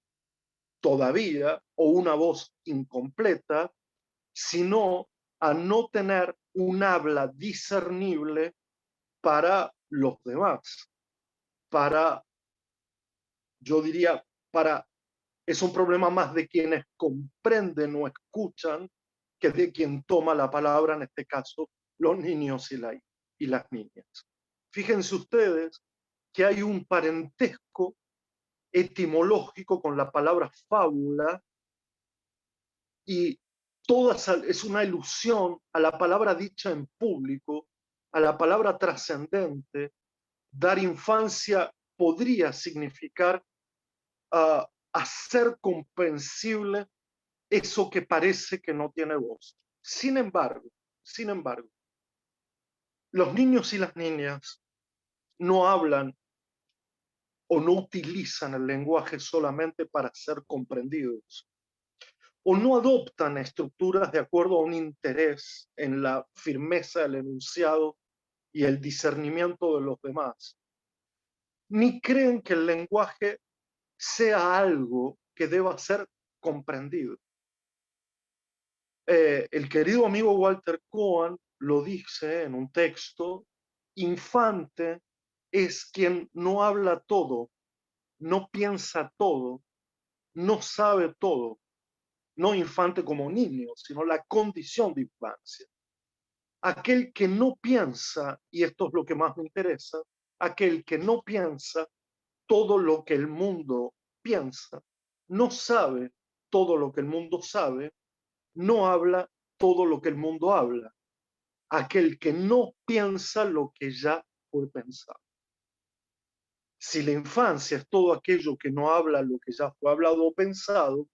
todavía o una voz incompleta, sino a no tener un habla discernible para los demás, para, yo diría, para, es un problema más de quienes comprenden o escuchan que de quien toma la palabra, en este caso, los niños y las niñas. Fíjense ustedes que hay un parentesco etimológico con la palabra fábula y toda es una ilusión a la palabra dicha en público, a la palabra trascendente. Dar infancia podría significar hacer comprensible eso que parece que no tiene voz. Sin embargo, los niños y las niñas no hablan o no utilizan el lenguaje solamente para ser comprendidos, o no adoptan estructuras de acuerdo a un interés en la firmeza del enunciado y el discernimiento de los demás, ni creen que el lenguaje sea algo que deba ser comprendido. El querido amigo Walter Cohen lo dice en un texto: infante es quien no habla todo, no piensa todo, no sabe todo. No infante como niño, sino la condición de infancia. Aquel que no piensa, y esto es lo que más me interesa, aquel que no piensa todo lo que el mundo piensa, no sabe todo lo que el mundo sabe, no habla todo lo que el mundo habla. Aquel que no piensa lo que ya fue pensado. Si la infancia es todo aquello que no habla lo que ya fue hablado o pensado,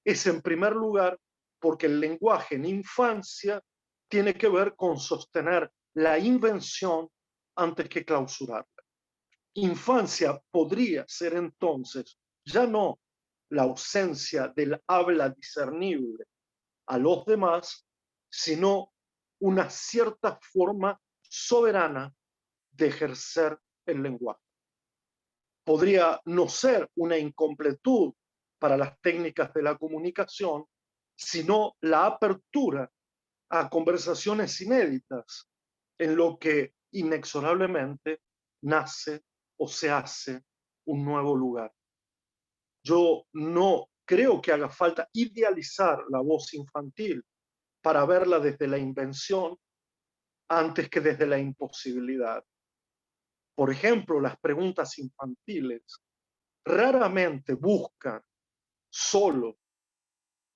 es en primer lugar porque el lenguaje en infancia tiene que ver con sostener la invención antes que clausurarla. Infancia podría ser entonces ya no la ausencia del habla discernible a los demás, sino una cierta forma soberana de ejercer el lenguaje. Podría no ser una incompletud para las técnicas de la comunicación, sino la apertura a conversaciones inéditas en lo que inexorablemente nace o se hace un nuevo lugar. Yo no creo que haga falta idealizar la voz infantil para verla desde la invención antes que desde la imposibilidad. Por ejemplo, las preguntas infantiles raramente buscan solo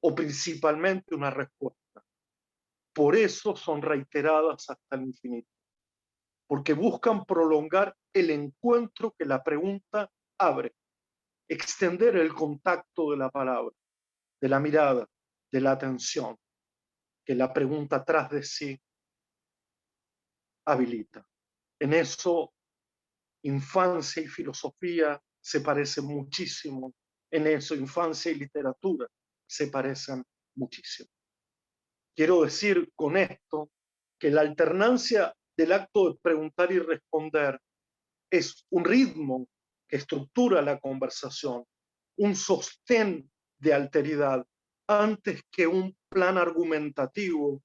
o principalmente una respuesta. Por eso son reiteradas hasta el infinito, porque buscan prolongar el encuentro que la pregunta abre, extender el contacto de la palabra, de la mirada, de la atención, que la pregunta tras de sí habilita. En eso, infancia y filosofía se parecen muchísimo. En eso, infancia y literatura se parecen muchísimo. Quiero decir con esto que la alternancia del acto de preguntar y responder es un ritmo que estructura la conversación, un sostén de alteridad, antes que un plan argumentativo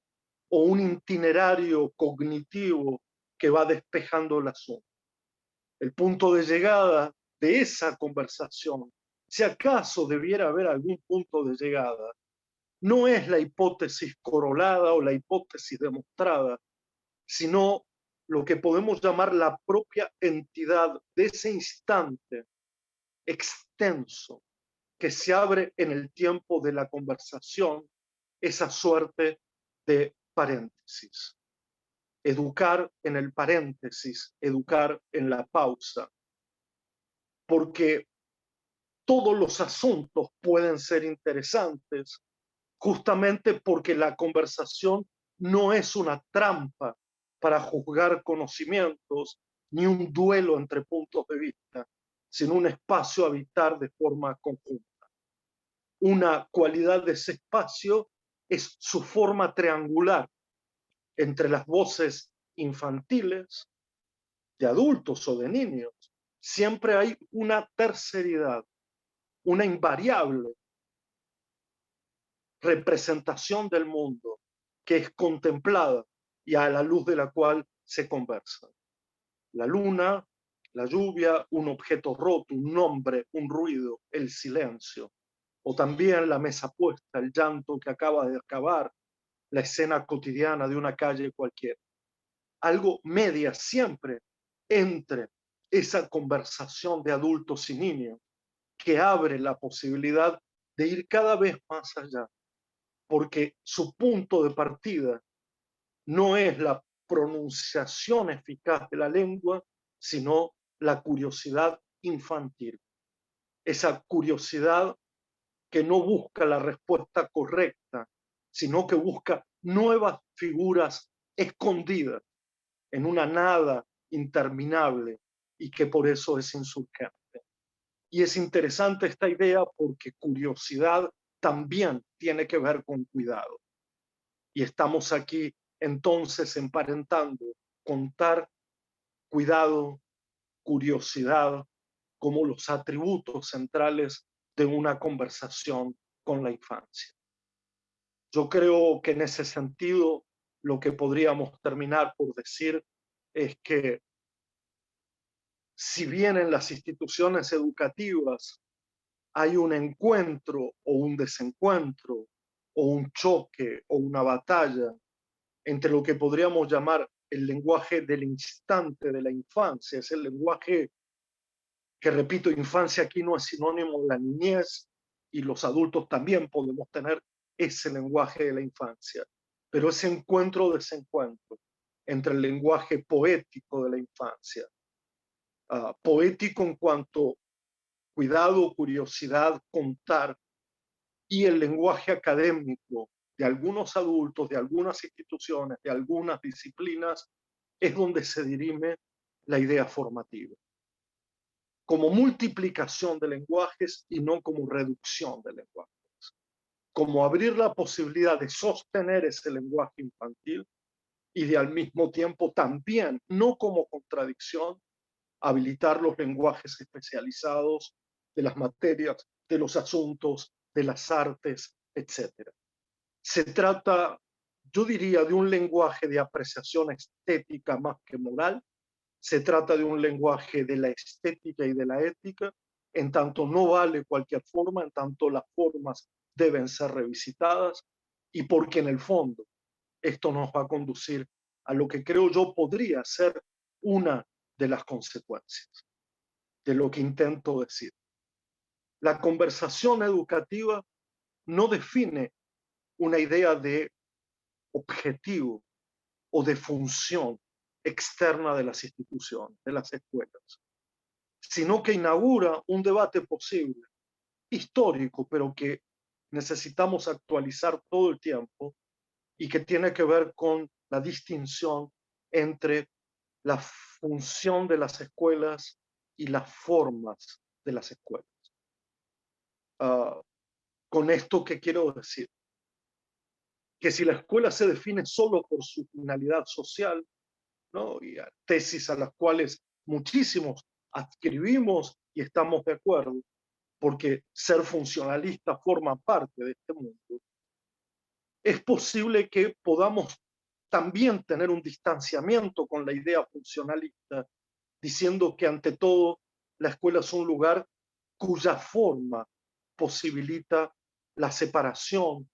o un itinerario cognitivo que va despejando el asunto. El punto de llegada de esa conversación, si acaso debiera haber algún punto de llegada, no es la hipótesis corolada o la hipótesis demostrada, sino lo que podemos llamar la propia entidad de ese instante extenso que se abre en el tiempo de la conversación, esa suerte de paréntesis. Educar en el paréntesis, educar en la pausa, porque todos los asuntos pueden ser interesantes, justamente porque la conversación no es una trampa para juzgar conocimientos ni un duelo entre puntos de vista, sino un espacio a habitar de forma conjunta. Una cualidad de ese espacio es su forma triangular entre las voces infantiles, de adultos o de niños. Siempre hay una terceridad, una invariable representación del mundo que es contemplada y a la luz de la cual se conversa. La luna, la lluvia, un objeto roto, un nombre, un ruido, el silencio, o también la mesa puesta, el llanto que acaba de acabar, la escena cotidiana de una calle cualquiera. Algo media siempre entre esa conversación de adultos y niños que abre la posibilidad de ir cada vez más allá, porque su punto de partida no es la pronunciación eficaz de la lengua, sino la curiosidad infantil. Esa curiosidad que no busca la respuesta correcta, sino que busca nuevas figuras escondidas en una nada interminable y que por eso es insurgente. Y es interesante esta idea porque curiosidad también tiene que ver con cuidado. Y estamos aquí entonces emparentando contar, cuidado, curiosidad como los atributos centrales de una conversación con la infancia. Yo creo que en ese sentido lo que podríamos terminar por decir es que si bien en las instituciones educativas hay un encuentro o un desencuentro o un choque o una batalla entre lo que podríamos llamar el lenguaje del instante de la infancia, es el lenguaje que, repito, infancia aquí no es sinónimo de la niñez y los adultos también podemos tener ese lenguaje de la infancia, pero ese encuentro o desencuentro entre el lenguaje poético de la infancia, poético en cuanto cuidado, curiosidad, contar, y el lenguaje académico de algunos adultos, de algunas instituciones, de algunas disciplinas, es donde se dirime la idea formativa, como multiplicación de lenguajes y no como reducción de lenguajes, como abrir la posibilidad de sostener ese lenguaje infantil y de al mismo tiempo también, no como contradicción, habilitar los lenguajes especializados de las materias, de los asuntos, de las artes, etc. Se trata, yo diría, de un lenguaje de apreciación estética más que moral. Se trata de un lenguaje de la estética y de la ética, en tanto no vale cualquier forma, en tanto las formas deben ser revisitadas, y porque en el fondo esto nos va a conducir a lo que creo yo podría ser una de las consecuencias de lo que intento decir. La conversación educativa no define una idea de objetivo o de función externa de las instituciones, de las escuelas, sino que inaugura un debate posible, histórico, pero que necesitamos actualizar todo el tiempo y que tiene que ver con la distinción entre la función de las escuelas y las formas de las escuelas. Con esto, ¿qué quiero decir? Que si la escuela se define solo por su finalidad social, ¿no? Y a tesis a las cuales muchísimos adscribimos y estamos de acuerdo, porque ser funcionalista forma parte de este mundo, es posible que podamos también tener un distanciamiento con la idea funcionalista, diciendo que ante todo la escuela es un lugar cuya forma posibilita la separación,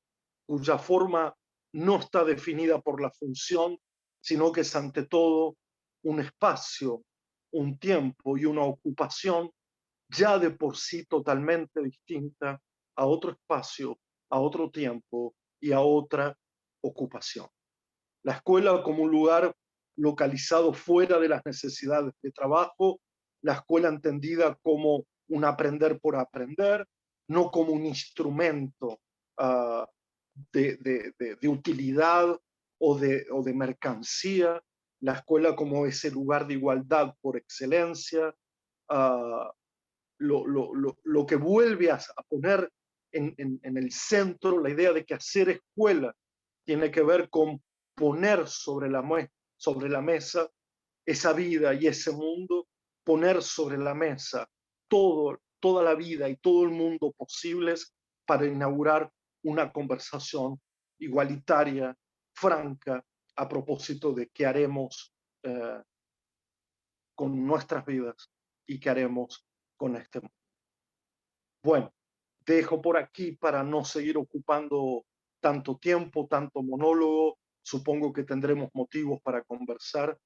cuya forma no está definida por la función, sino que es ante todo un espacio, un tiempo y una ocupación ya de por sí totalmente distinta a otro espacio, a otro tiempo y a otra ocupación. La escuela como un lugar localizado fuera de las necesidades de trabajo, la escuela entendida como un aprender por aprender, no como un instrumento de utilidad o de mercancía, la escuela como ese lugar de igualdad por excelencia, lo que vuelve a poner en el centro la idea de que hacer escuela tiene que ver con poner sobre la mesa esa vida y ese mundo, poner sobre la mesa toda la vida y todo el mundo posibles para inaugurar una conversación igualitaria, franca, a propósito de qué haremos con nuestras vidas y qué haremos con este mundo. Bueno, dejo por aquí para no seguir ocupando tanto tiempo, tanto monólogo. Supongo que tendremos motivos para conversar.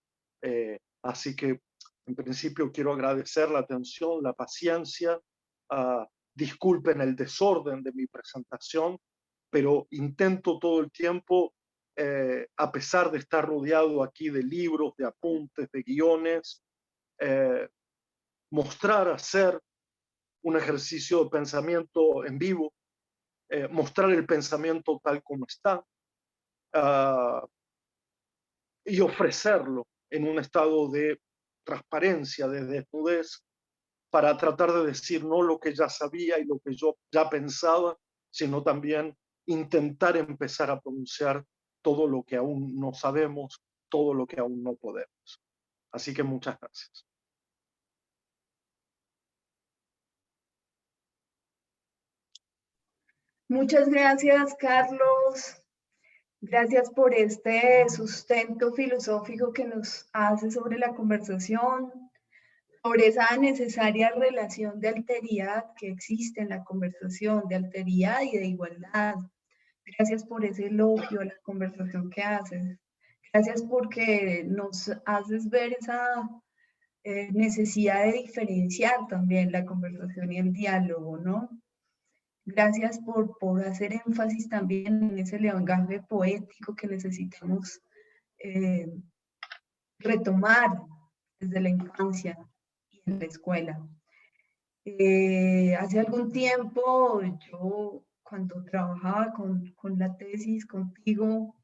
Así que, en principio, quiero agradecer la atención, la paciencia. Disculpen el desorden de mi presentación, pero intento todo el tiempo, a pesar de estar rodeado aquí de libros, de apuntes, de guiones, mostrar, hacer un ejercicio de pensamiento en vivo, mostrar el pensamiento tal como está, y ofrecerlo en un estado de transparencia, de desnudez, para tratar de decir no lo que ya sabía y lo que yo ya pensaba, sino también intentar empezar a pronunciar todo lo que aún no sabemos, todo lo que aún no podemos. Así que muchas gracias. Muchas gracias, Carlos. Gracias por este sustento filosófico que nos hace sobre la conversación, sobre esa necesaria relación de alteridad que existe en la conversación, de alteridad y de igualdad. Gracias por ese elogio a la conversación que haces. Gracias porque nos haces ver esa necesidad de diferenciar también la conversación y el diálogo, ¿no? Gracias por hacer énfasis también en ese lenguaje poético que necesitamos retomar desde la infancia y en la escuela. Hace algún tiempo, yo cuando trabajaba con la tesis contigo,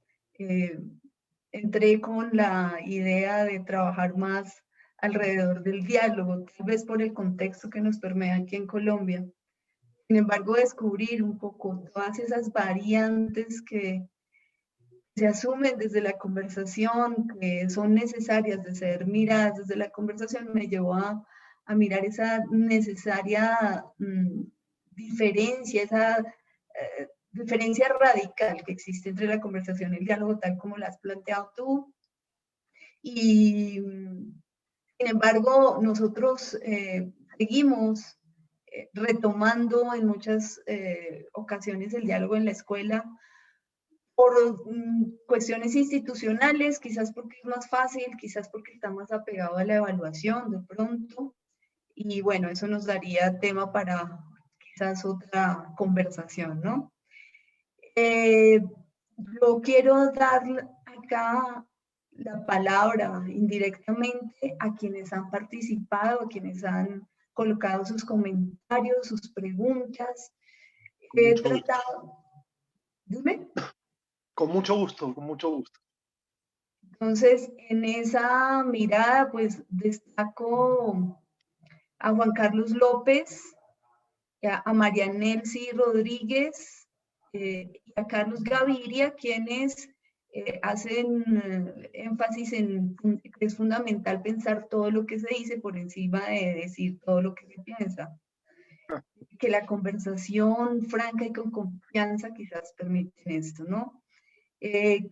entré con la idea de trabajar más alrededor del diálogo, tal vez por el contexto que nos permea aquí en Colombia. Sin embargo, descubrir un poco todas esas variantes que se asumen desde la conversación, que son necesarias de ser miradas desde la conversación, me llevó a mirar esa necesaria diferencia, esa diferencia radical que existe entre la conversación y el diálogo, tal como la has planteado tú. Y, sin embargo, nosotros seguimos retomando en muchas ocasiones el diálogo en la escuela por cuestiones institucionales, quizás porque es más fácil, quizás porque está más apegado a la evaluación de pronto. Y bueno, eso nos daría tema para quizás otra conversación, ¿no? Yo quiero dar acá la palabra indirectamente a quienes han participado, a quienes han colocado sus comentarios, sus preguntas. He tratado... Dime. Con mucho gusto, con mucho gusto. Entonces, en esa mirada, pues destaco a Juan Carlos López, a María Nelcy Rodríguez y a Carlos Gaviria, quienes hacen énfasis en que es fundamental pensar todo lo que se dice por encima de decir todo lo que se piensa. Que la conversación franca y con confianza quizás permiten esto, ¿no?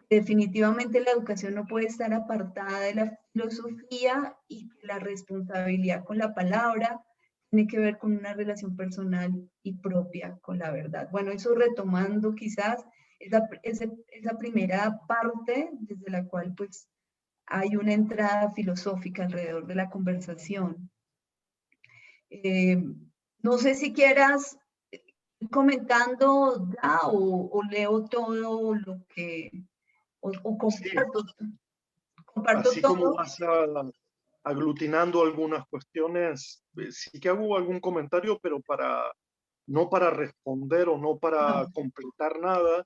Definitivamente la educación no puede estar apartada de la filosofía y la responsabilidad con la palabra tiene que ver con una relación personal y propia con la verdad. Bueno, eso retomando quizás esa primera parte desde la cual pues hay una entrada filosófica alrededor de la conversación. No sé si quieras comentando ya o leo todo lo que... o comparto, sí. comparto Así todo. aglutinando algunas cuestiones. Sí que hago algún comentario, pero no para responder o no para No, completar nada,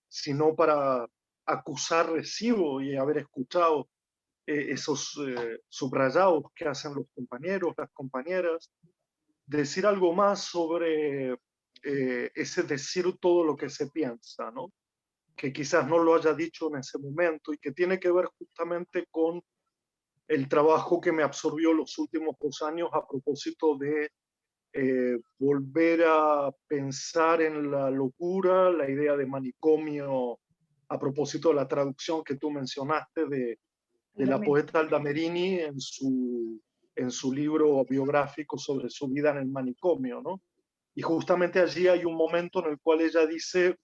sino para acusar recibo y haber escuchado esos subrayados que hacen los compañeros, las compañeras, decir algo más sobre ese decir todo lo que se piensa, ¿no? Que quizás no lo haya dicho en ese momento y que tiene que ver justamente con el trabajo que me absorbió los últimos 2 años a propósito de volver a pensar en la locura, la idea de manicomio, a propósito de la traducción que tú mencionaste de la poeta Alda Merini en su libro biográfico sobre su vida en el manicomio, ¿no? Y justamente allí hay un momento en el cual ella dice,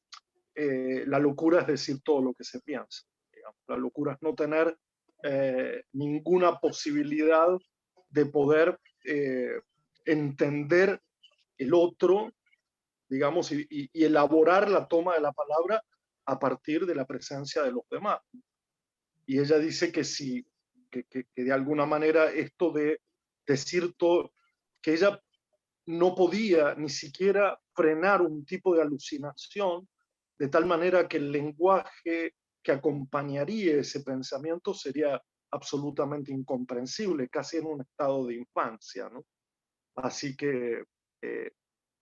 la locura es decir todo lo que se piensa. Digamos. La locura es no tener ninguna posibilidad de poder entender el otro, digamos, y elaborar la toma de la palabra a partir de la presencia de los demás. Y ella dice que sí, que de alguna manera esto de decir todo, que ella no podía ni siquiera frenar un tipo de alucinación, de tal manera que el lenguaje que acompañaría ese pensamiento sería absolutamente incomprensible, casi en un estado de infancia, ¿no? Así que, eh,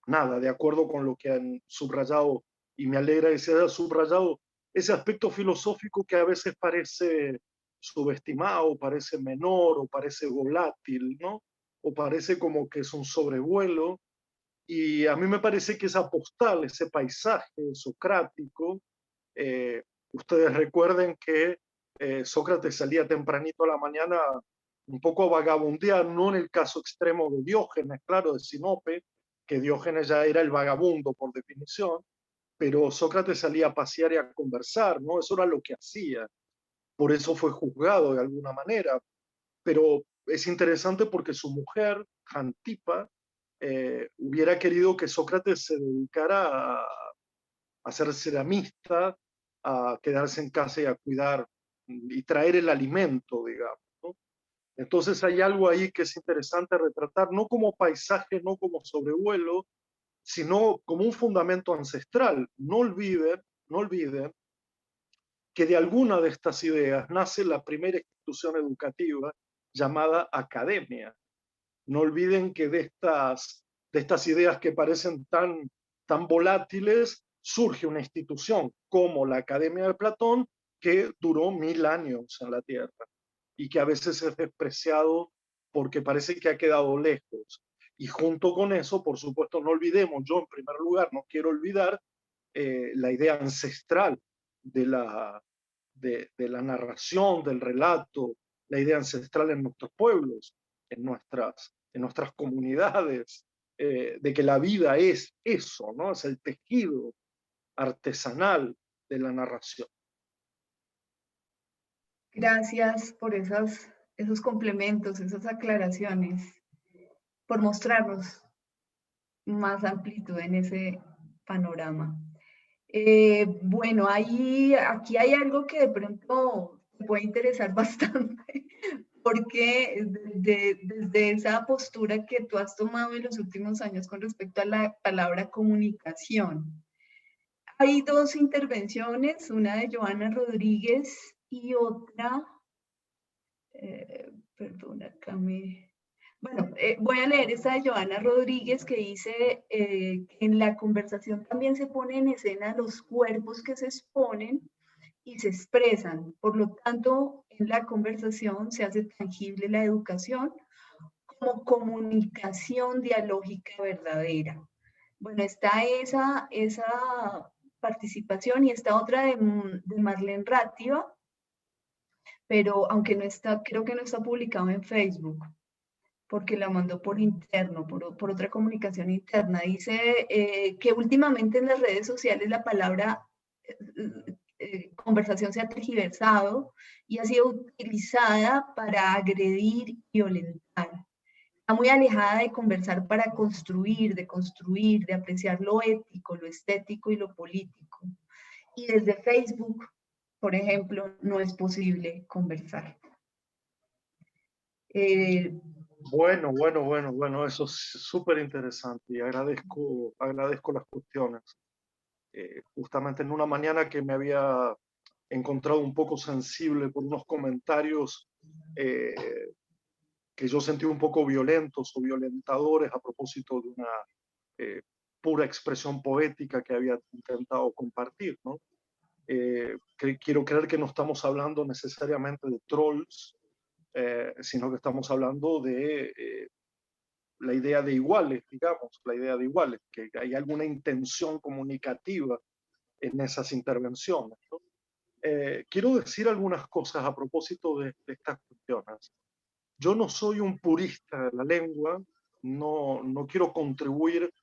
nada, de acuerdo con lo que han subrayado, y me alegra que se haya subrayado ese aspecto filosófico que a veces parece subestimado, parece menor o parece volátil, ¿no? O parece como que es un sobrevuelo. Y a mí me parece que esa postal, ese paisaje socrático, eh, ustedes recuerden que Sócrates salía tempranito a la mañana un poco a vagabundear, no en el caso extremo de Diógenes, claro, de Sinope, que Diógenes ya era el vagabundo por definición, pero Sócrates salía a pasear y a conversar, ¿no? Eso era lo que hacía. Por eso fue juzgado de alguna manera. Pero es interesante porque su mujer, Jantipa, hubiera querido que Sócrates se dedicara a ser ceramista, a quedarse en casa y a cuidar y traer el alimento, digamos, ¿no? Entonces hay algo ahí que es interesante retratar, no como paisaje, no como sobrevuelo, sino como un fundamento ancestral. No olviden que de alguna de estas ideas nace la primera institución educativa llamada academia. No olviden que de estas ideas que parecen tan volátiles surge una institución como la Academia de Platón que duró 1000 años en la Tierra y que a veces es despreciado porque parece que ha quedado lejos. Y junto con eso, por supuesto, no olvidemos, yo en primer lugar no quiero olvidar la idea ancestral de de la narración, del relato, la idea ancestral en nuestros pueblos, en nuestras comunidades, de que la vida es eso, ¿no? Es el tejido artesanal de la narración. gracias por esos complementos, esas aclaraciones, por mostrarnos más amplitud en ese panorama. Bueno, aquí hay algo que de pronto te puede interesar bastante, porque desde esa postura que tú has tomado en los últimos años con respecto a la palabra comunicación, hay dos intervenciones, una de Joana Rodríguez y otra, perdón, acá me... Bueno, voy a leer esta de Joana Rodríguez que dice que en la conversación también se ponen en escena los cuerpos que se exponen y se expresan. Por lo tanto, en la conversación se hace tangible la educación como comunicación dialógica verdadera. Bueno, está esa participación y está otra de Marlene Rátiva, pero aunque no está, creo que no está publicado en Facebook, porque la mandó por interno, por otra comunicación interna. Dice que últimamente en las redes sociales la palabra conversación se ha tergiversado y ha sido utilizada para agredir y violentar. Está muy alejada de conversar para construir, de apreciar lo ético, lo estético y lo político. Y desde Facebook, por ejemplo, no es posible conversar. Bueno, eso es súper interesante y agradezco las cuestiones. Justamente en una mañana que me había encontrado un poco sensible por unos comentarios eh, que yo sentí un poco violentos o violentadores a propósito de una eh, pura expresión poética que había intentado compartir, ¿no? Quiero creer que no estamos hablando necesariamente de trolls, sino que estamos hablando de la idea de iguales, digamos, la idea de iguales, que hay alguna intención comunicativa en esas intervenciones, ¿no? Quiero decir algunas cosas a propósito de estas cuestiones. Yo no soy un purista de la lengua, no quiero contribuir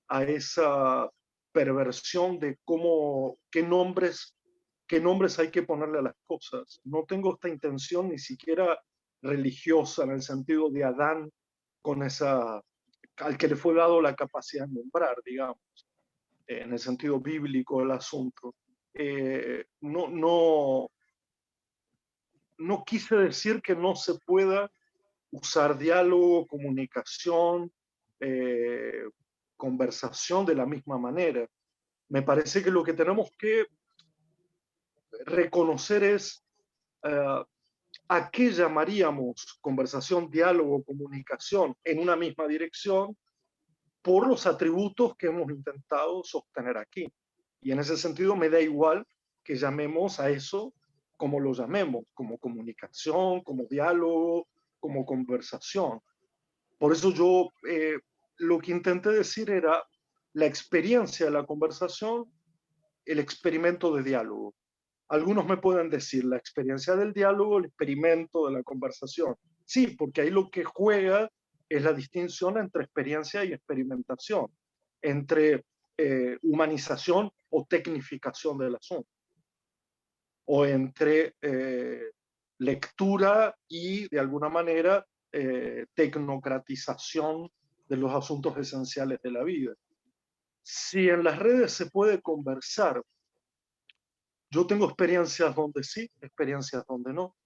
a esa perversión de qué nombres hay que ponerle a las cosas. No tengo esta intención ni siquiera religiosa en el sentido de Adán con al que le fue dado la capacidad de nombrar, digamos, en el sentido bíblico del asunto. No quise decir que no se pueda usar diálogo, comunicación, eh, conversación de la misma manera. Me parece que lo que tenemos que reconocer es a qué llamaríamos conversación, diálogo, comunicación en una misma dirección por los atributos que hemos intentado sostener aquí. Y en ese sentido me da igual que llamemos a eso como lo llamemos, como comunicación, como diálogo, como conversación. Por eso yo lo que intenté decir era la experiencia de la conversación, el experimento de diálogo. Algunos me pueden decir la experiencia del diálogo, el experimento de la conversación. Sí, porque ahí lo que juega es la distinción entre experiencia y experimentación, entre humanización o tecnificación del asunto, o entre lectura y, de alguna manera, tecnocratización de los asuntos esenciales de la vida. Si en las redes se puede conversar, yo tengo experiencias donde sí, experiencias donde no.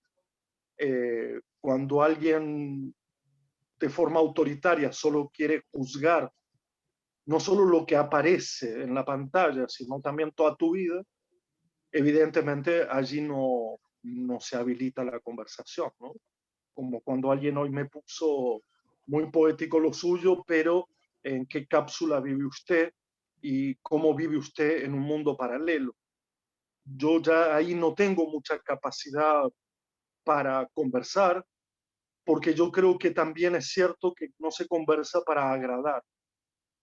Cuando alguien de forma autoritaria solo quiere juzgar no solo lo que aparece en la pantalla, sino también toda tu vida, evidentemente allí no se habilita la conversación, ¿no? Como cuando alguien hoy me puso muy poético lo suyo, pero ¿en qué cápsula vive usted y cómo vive usted en un mundo paralelo? Yo ya ahí no tengo mucha capacidad para conversar, porque yo creo que también es cierto que no se conversa para agradar,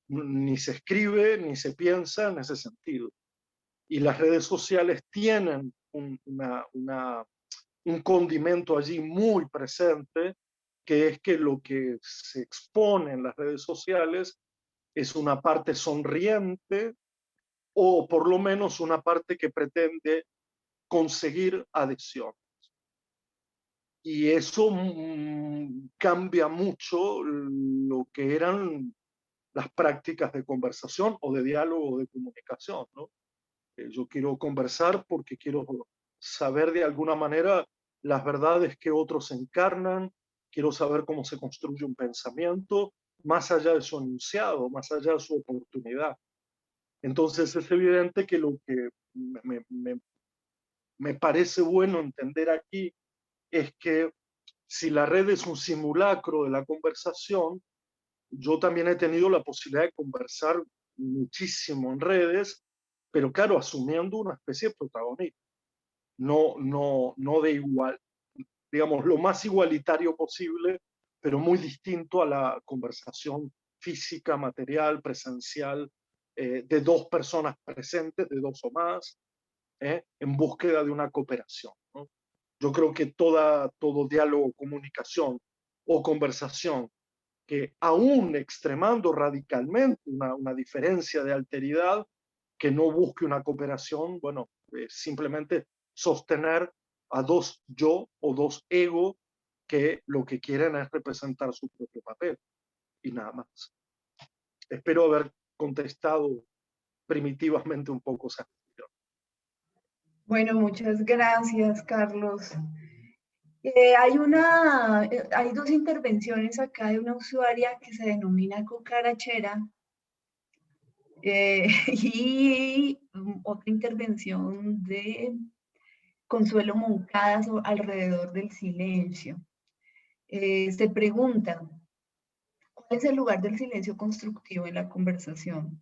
ni se escribe, ni se piensa en ese sentido. Y las redes sociales tienen un condimento allí muy presente, que es que lo que se expone en las redes sociales es una parte sonriente o por lo menos una parte que pretende conseguir adhesión. Y eso cambia mucho lo que eran las prácticas de conversación o de diálogo o de comunicación, ¿no? Yo quiero conversar porque quiero saber de alguna manera las verdades que otros encarnan, quiero saber cómo se construye un pensamiento, más allá de su enunciado, más allá de su oportunidad. Entonces es evidente que lo que me parece bueno entender aquí es que si la red es un simulacro de la conversación, yo también he tenido la posibilidad de conversar muchísimo en redes, pero claro, asumiendo una especie de protagonismo, no de igual, digamos, lo más igualitario posible, pero muy distinto a la conversación física, material, presencial, de dos personas presentes, de dos o más, en búsqueda de una cooperación, ¿no? Yo creo que todo diálogo, comunicación o conversación que aún extremando radicalmente una diferencia de alteridad, que no busque una cooperación, bueno, simplemente sostener a dos yo o dos ego que lo que quieren es representar su propio papel y nada más. Espero haber contestado primitivamente un poco esa cuestión. Bueno, muchas gracias, Carlos. Hay dos intervenciones acá de una usuaria que se denomina cucarachera y otra intervención de Consuelo Moncada alrededor del silencio. Se pregunta, ¿cuál es el lugar del silencio constructivo en la conversación?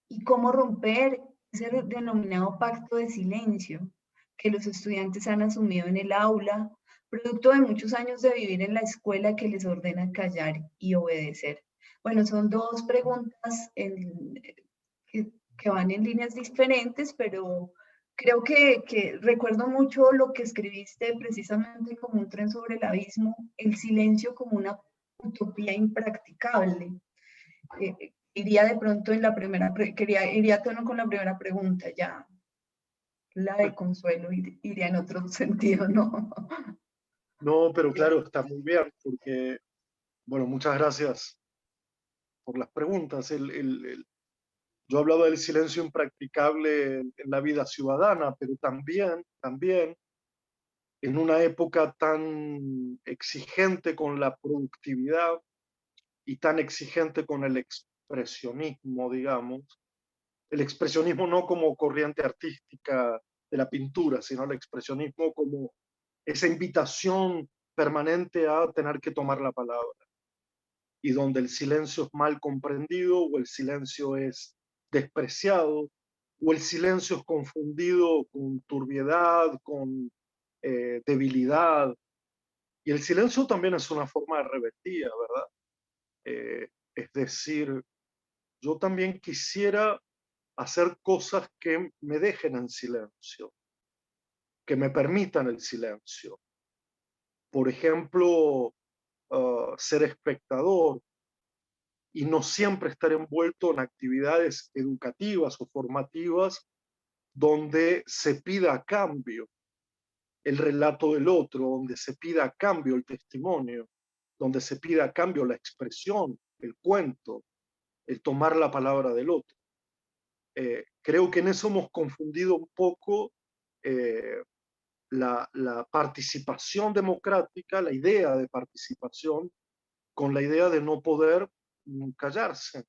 ¿Y cómo romper ese denominado pacto de silencio que los estudiantes han asumido en el aula, producto de muchos años de vivir en la escuela que les ordena callar y obedecer? Bueno, son dos preguntas que van en líneas diferentes, pero creo que recuerdo mucho lo que escribiste precisamente como un tren sobre el abismo, el silencio como una utopía impracticable. Iría de pronto en la primera, iría a tono con la primera pregunta, ya la de Consuelo iría en otro sentido, ¿no? No, pero claro, está muy bien, porque, bueno, muchas gracias por las preguntas. Yo hablaba del silencio impracticable en la vida ciudadana, pero también en una época tan exigente con la productividad y tan exigente con el expresionismo, digamos. El expresionismo no como corriente artística de la pintura, sino el expresionismo como esa invitación permanente a tener que tomar la palabra, y donde el silencio es mal comprendido o el silencio es despreciado o el silencio es confundido con turbiedad, con debilidad. Y el silencio también es una forma de rebeldía, ¿verdad? Es decir, yo también quisiera hacer cosas que me dejen en silencio, que me permitan el silencio. Por ejemplo, ser espectador y no siempre estar envuelto en actividades educativas o formativas donde se pida a cambio el relato del otro, donde se pida a cambio el testimonio, donde se pida a cambio la expresión, el cuento, el tomar la palabra del otro. Creo que en eso hemos confundido un poco eh, la participación democrática, la idea de participación, con la idea de no poder callarse.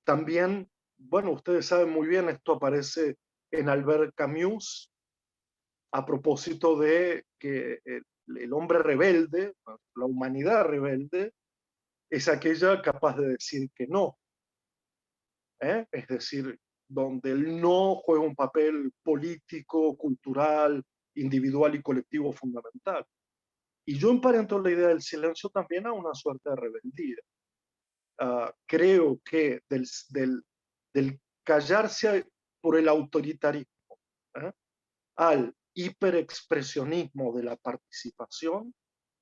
También, bueno, ustedes saben muy bien, esto aparece en Albert Camus a propósito de que el hombre rebelde, la humanidad rebelde, es aquella capaz de decir que no. Es decir, donde el no juega un papel político, cultural, individual y colectivo fundamental. Y yo emparento la idea del silencio también a una suerte de rebeldía. Creo que del callarse por el autoritarismo al hiperexpresionismo de la participación,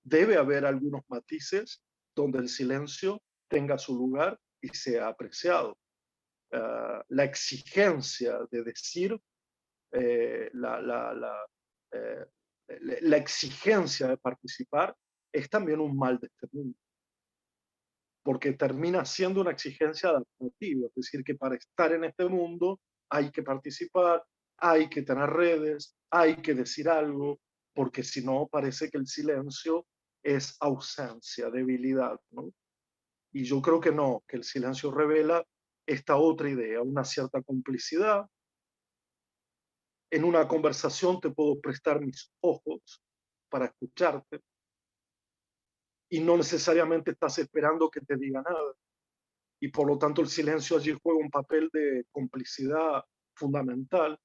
debe haber algunos matices donde el silencio tenga su lugar y sea apreciado. La exigencia de decir, eh, la exigencia de participar es también un mal de este mundo, porque termina siendo una exigencia adaptativa, es decir, que para estar en este mundo hay que participar, hay que tener redes, hay que decir algo, porque si no parece que el silencio es ausencia, debilidad, ¿no? Y yo creo que no, que el silencio revela esta otra idea, una cierta complicidad. En una conversación te puedo prestar mis ojos para escucharte y no necesariamente estás esperando que te diga nada. Y por lo tanto el silencio allí juega un papel de complicidad fundamental.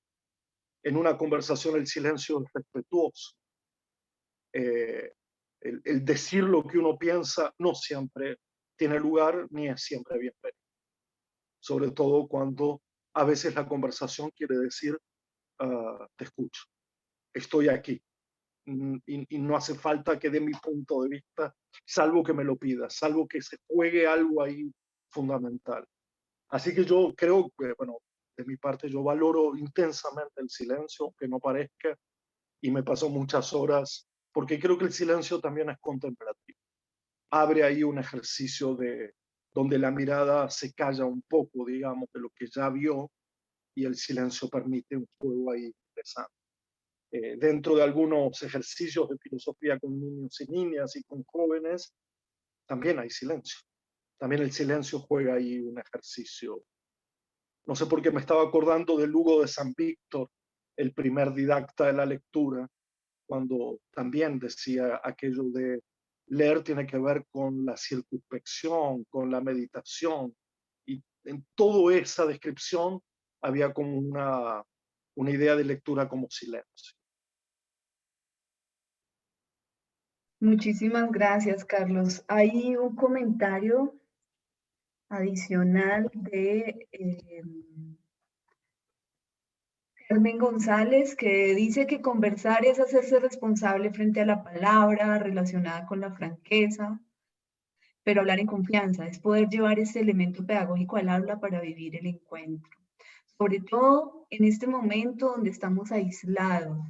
En una conversación el silencio es respetuoso. Eh, el decir lo que uno piensa no siempre tiene lugar ni es siempre bienvenido. Sobre todo cuando a veces la conversación quiere decir, te escucho, estoy aquí. Y no hace falta que dé mi punto de vista, salvo que me lo pida, salvo que se juegue algo ahí fundamental. Así que yo creo que, bueno, de mi parte yo valoro intensamente el silencio, que no parezca, y me paso muchas horas, porque creo que el silencio también es contemplativo. Abre ahí un ejercicio de donde la mirada se calla un poco, digamos, de lo que ya vio, y el silencio permite un juego ahí interesante. dentro de algunos ejercicios de filosofía con niños y niñas y con jóvenes, también hay silencio. También el silencio juega ahí un ejercicio. No sé por qué me estaba acordando de Lugo de San Víctor, el primer didacta de la lectura, cuando también decía aquello de leer tiene que ver con la circunspección, con la meditación, y en toda esa descripción había como una idea de lectura como silencio. Muchísimas gracias, Carlos. Hay un comentario adicional de Carmen González, que dice que conversar es hacerse responsable frente a la palabra relacionada con la franqueza, pero hablar en confianza es poder llevar ese elemento pedagógico al aula para vivir el encuentro. Sobre todo en este momento donde estamos aislados.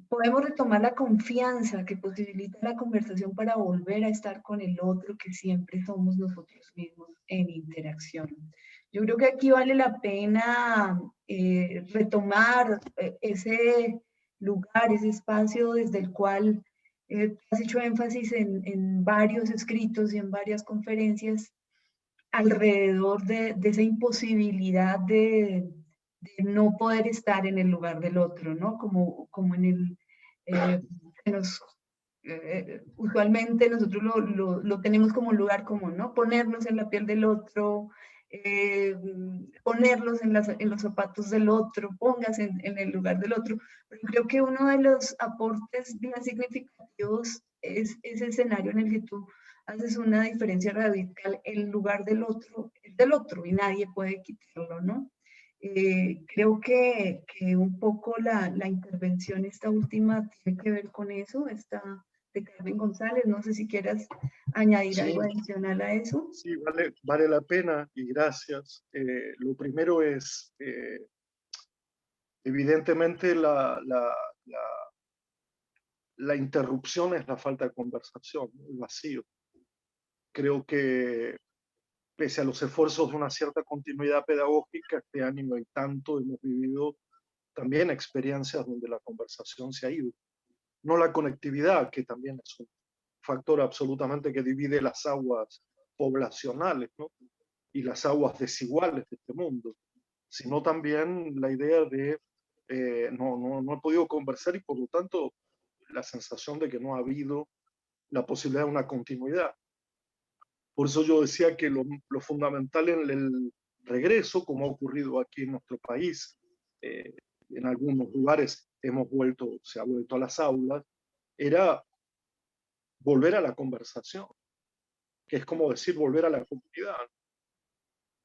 Podemos retomar la confianza que posibilita la conversación para volver a estar con el otro, que siempre somos nosotros mismos en interacción. Yo creo que aquí vale la pena retomar ese lugar, ese espacio desde el cual has hecho énfasis en varios escritos y en varias conferencias alrededor de esa imposibilidad de no poder estar en el lugar del otro, ¿no? Como en el... usualmente nosotros lo tenemos como un lugar común, ¿no? Ponernos en la piel del otro, ponerlos en los zapatos del otro, póngase en el lugar del otro. Pero creo que uno de los aportes bien significativos es ese escenario en el que tú haces una diferencia radical, el lugar del otro es del otro y nadie puede quitarlo, ¿no? Creo que un poco la intervención esta última tiene que ver con eso, esta de Carmen González. No sé si quieras añadir Sí, algo adicional a eso. sí, vale la pena y gracias. Lo primero es, evidentemente, la interrupción es la falta de conversación, el vacío. Creo que pese a los esfuerzos de una cierta continuidad pedagógica, este año y tanto hemos vivido también experiencias donde la conversación se ha ido. No la conectividad, que también es un factor absolutamente que divide las aguas poblacionales, ¿no? Y las aguas desiguales de este mundo, sino también la idea de no he podido conversar y por lo tanto la sensación de que no ha habido la posibilidad de una continuidad. Por eso yo decía que lo fundamental en el regreso, como ha ocurrido aquí en nuestro país, en algunos lugares se ha vuelto a las aulas, era volver a la conversación, que es como decir volver a la comunidad.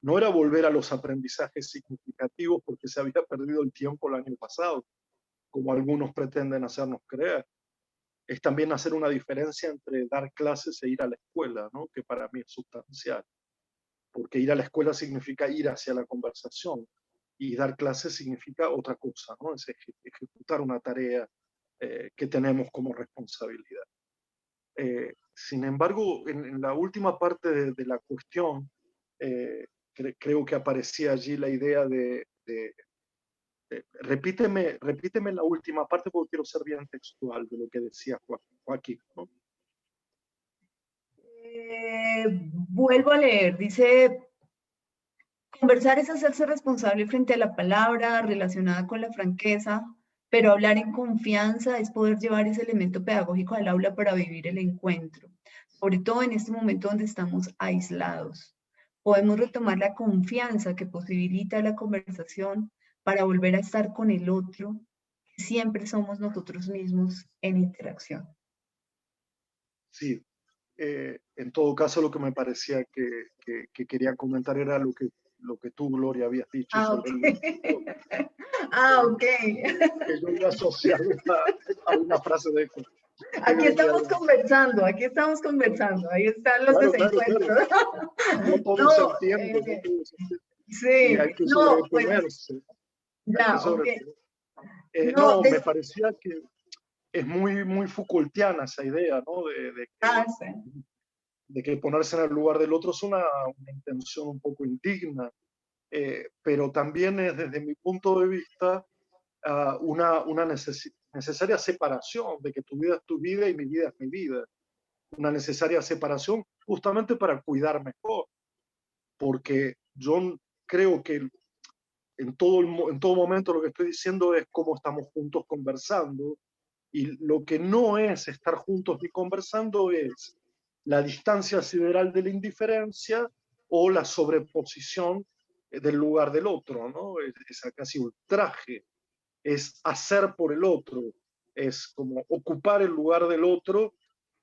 No era volver a los aprendizajes significativos porque se había perdido el tiempo el año pasado, como algunos pretenden hacernos creer. Es también hacer una diferencia entre dar clases e ir a la escuela, ¿no? Que para mí es sustancial. Porque ir a la escuela significa ir hacia la conversación y dar clases significa otra cosa, ¿no? Es ejecutar una tarea que tenemos como responsabilidad. Sin embargo, en la última parte de la cuestión, creo que aparecía allí la idea repíteme la última parte porque quiero ser bien textual de lo que decía Joaquín, ¿no? Vuelvo a leer, dice, conversar es hacerse responsable frente a la palabra relacionada con la franqueza, pero hablar en confianza es poder llevar ese elemento pedagógico al aula para vivir el encuentro, sobre todo en este momento donde estamos aislados. Podemos retomar la confianza que posibilita la conversación para volver a estar con el otro, que siempre somos nosotros mismos en interacción. Sí, en todo caso lo que me parecía que quería comentar era lo que tú, Gloria, habías dicho sobre el vacío. Ok. Que yo lo he asociado a una frase de esto. Aquí estamos conversando, ahí están los desencuentros. Claro. No todo se entiende, no todo se entiende. Sí, Y hay que no, pues, sobreponerse. ya, ok. No, me parecía que es muy Foucaultiana esa idea, ¿no? Sí. De que ponerse en el lugar del otro es una intención un poco indigna, pero también es desde mi punto de vista una necesaria separación de que tu vida es tu vida y mi vida es mi vida. Una necesaria separación justamente para cuidar mejor, porque yo creo que en todo momento lo que estoy diciendo es cómo estamos juntos conversando, y lo que no es estar juntos ni conversando es la distancia sideral de la indiferencia o la sobreposición del lugar del otro, ¿no? Es casi ultraje, es hacer por el otro, es como ocupar el lugar del otro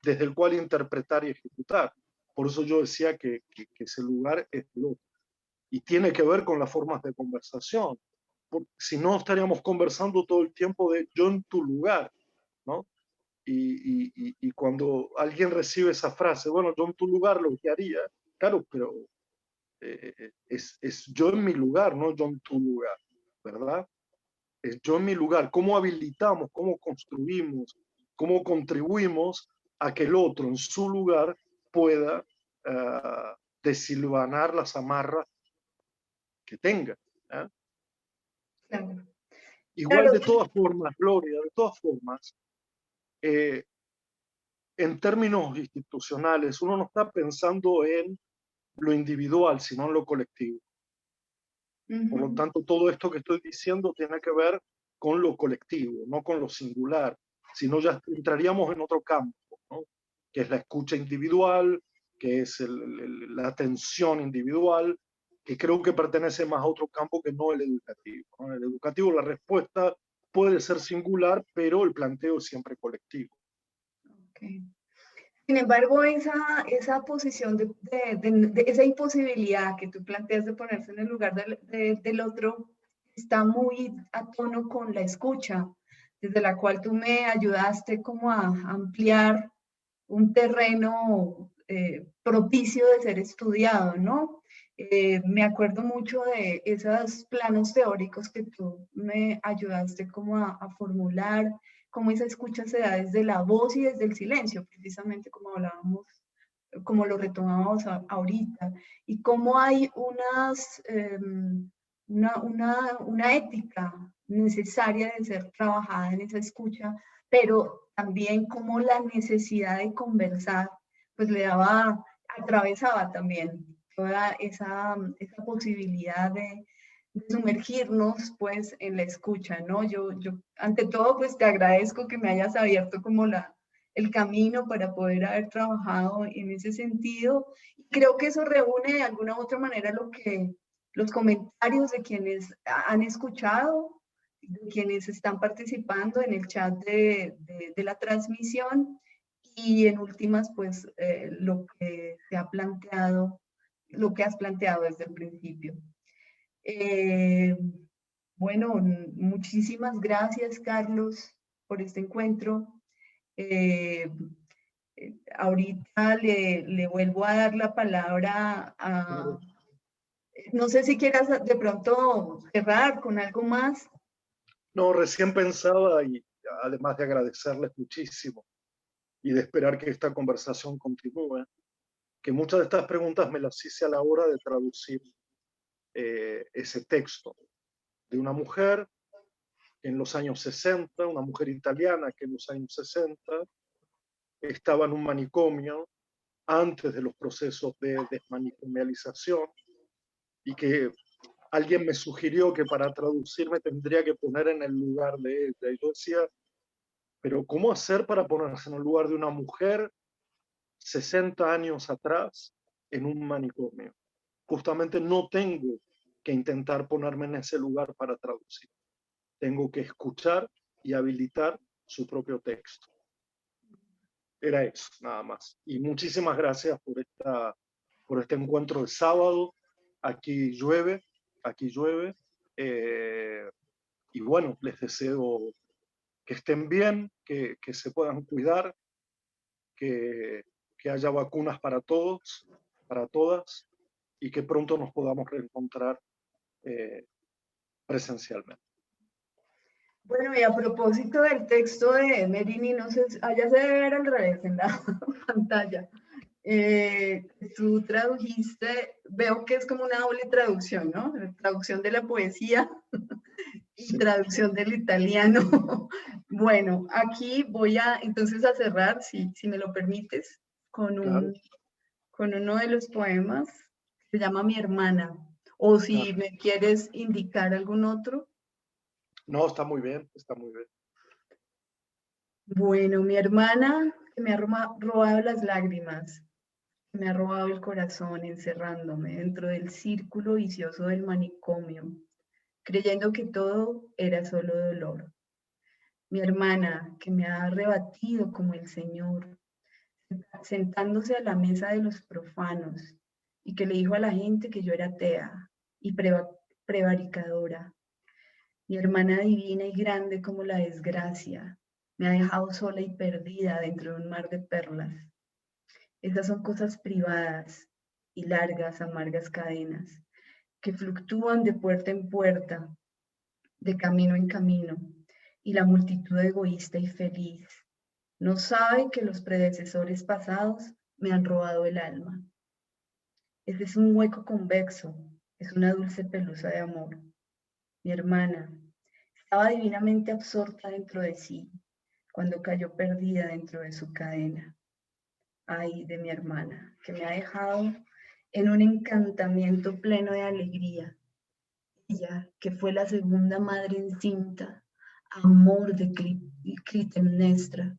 desde el cual interpretar y ejecutar. Por eso yo decía que ese lugar es el otro. Y tiene que ver con las formas de conversación. Porque si no, estaríamos conversando todo el tiempo de yo en tu lugar, ¿no? Y cuando alguien recibe esa frase, bueno, yo en tu lugar lo que haría, claro, pero es yo en mi lugar, no yo en tu lugar, ¿verdad? Es yo en mi lugar. ¿Cómo habilitamos, cómo construimos, cómo contribuimos a que el otro en su lugar pueda desilvanar las amarras que tenga? ¿Eh? Claro. Igual, Claro, de todas formas, Gloria, de todas formas, en términos institucionales, uno no está pensando en lo individual, sino en lo colectivo. Por lo tanto, todo esto que estoy diciendo tiene que ver con lo colectivo, no con lo singular, sino ya entraríamos en otro campo, ¿no? Que es la escucha individual, que es la atención individual, que creo que pertenece más a otro campo que no el educativo, ¿no? En el educativo la respuesta puede ser singular, pero el planteo es siempre colectivo. okay. Sin embargo, esa posición de esa imposibilidad que tú planteas de ponerse en el lugar del otro está muy a tono con la escucha, desde la cual tú me ayudaste como a ampliar un terreno propicio de ser estudiado, ¿no? Me acuerdo mucho de esos planos teóricos que tú me ayudaste como a formular, cómo esa escucha se da desde la voz y desde el silencio, precisamente como hablábamos, como lo retomábamos ahorita, y cómo hay una ética necesaria de ser trabajada en esa escucha, pero también como la necesidad de conversar, pues atravesaba también toda esa posibilidad de sumergirnos pues en la escucha, ¿no? Yo ante todo pues te agradezco que me hayas abierto como el camino para poder haber trabajado en ese sentido. Creo que eso reúne de alguna u otra manera los comentarios de quienes han escuchado, de quienes están participando en el chat de la transmisión, y en últimas pues lo que se ha planteado, lo que has planteado desde el principio. Bueno, muchísimas gracias, Carlos, por este encuentro. Ahorita le vuelvo a dar la palabra a... No sé si quieras de pronto cerrar con algo más. No, recién pensaba, y además de agradecerles muchísimo y de esperar que esta conversación continúe, que muchas de estas preguntas me las hice a la hora de traducir ese texto de una mujer en los años 60, una mujer italiana que en los años 60 estaba en un manicomio antes de los procesos de desmanicomialización, y que alguien me sugirió que para traducirme tendría que poner en el lugar de ella. Y yo decía, pero ¿cómo hacer para ponerse en el lugar de una mujer 60 años atrás en un manicomio? Justamente no tengo que intentar ponerme en ese lugar para traducir. Tengo que escuchar y habilitar su propio texto. Era eso, nada más. Y muchísimas gracias por este encuentro de sábado. Aquí llueve. Y bueno, les deseo que estén bien, que se puedan cuidar, que haya vacunas para todos, para todas, y que pronto nos podamos reencontrar presencialmente. Bueno, y a propósito del texto de Merini, no sé, allá se debe ver al revés en la pantalla. Tú tradujiste, veo que es como una doble traducción, ¿no? La traducción de la poesía y traducción del italiano. Bueno, aquí voy entonces a cerrar, si me lo permites, Claro. con uno de los poemas. Se llama Mi hermana. O si me quieres indicar algún otro. No, está muy bien, está muy bien. Bueno, mi hermana que me ha robado las lágrimas, me ha robado el corazón encerrándome dentro del círculo vicioso del manicomio, creyendo que todo era solo dolor. Mi hermana que me ha rebatido como el Señor, sentándose a la mesa de los profanos y que le dijo a la gente que yo era atea y prevaricadora. Mi hermana divina y grande como la desgracia, me ha dejado sola y perdida dentro de un mar de perlas. Esas son cosas privadas y largas, amargas cadenas que fluctúan de puerta en puerta, de camino en camino, y la multitud egoísta y feliz no sabe que los predecesores pasados me han robado el alma. Ese es un hueco convexo, es una dulce pelusa de amor. Mi hermana estaba divinamente absorta dentro de sí, cuando cayó perdida dentro de su cadena. Ay, de mi hermana, que me ha dejado en un encantamiento pleno de alegría. Ella, que fue la segunda madre encinta, amor de Clitemnestra.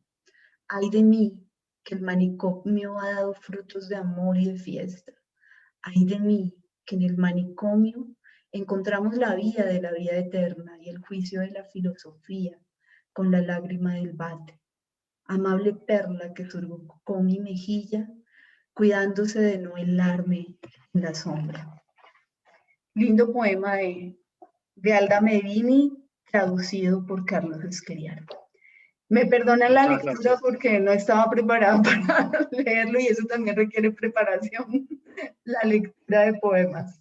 Ay de mí, que el manicomio ha dado frutos de amor y de fiesta. Ay de mí, que en el manicomio encontramos la vía de la vida eterna y el juicio de la filosofía con la lágrima del bate. Amable perla que surcó mi mejilla, cuidándose de no helarme en la sombra. Lindo poema de Alda Medini, traducido por Carlos Esqueriar. Me perdonan la Muchas lectura gracias. porque no estaba preparada para leerlo y eso también requiere preparación, la lectura de poemas.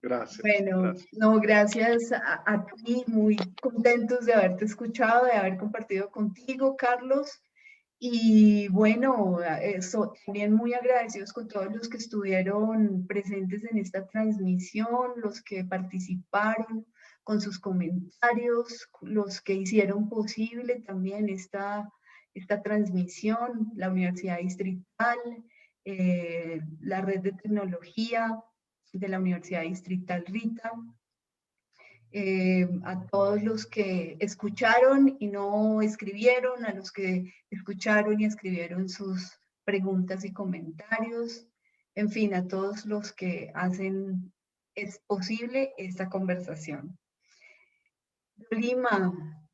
Gracias. Bueno, Gracias. no, gracias a ti, muy contentos de haberte escuchado, de haber compartido contigo, Carlos. Y bueno, también muy agradecidos con todos los que estuvieron presentes en esta transmisión, los que participaron con sus comentarios, los que hicieron posible también esta transmisión, la Universidad Distrital, la Red de Tecnología de la Universidad Distrital Rita, a todos los que escucharon y no escribieron, a los que escucharon y escribieron sus preguntas y comentarios, en fin, a todos los que hacen es posible esta conversación. Lima,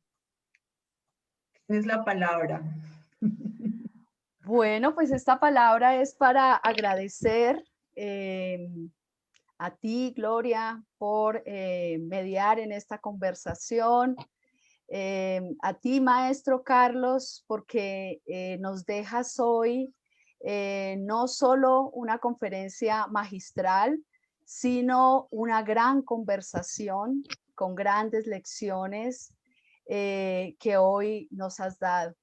tienes la palabra. Bueno, pues esta palabra es para agradecer a ti, Gloria, por mediar en esta conversación. A ti, maestro Carlos, porque nos dejas hoy no solo una conferencia magistral, sino una gran conversación con grandes lecciones que hoy nos has dado.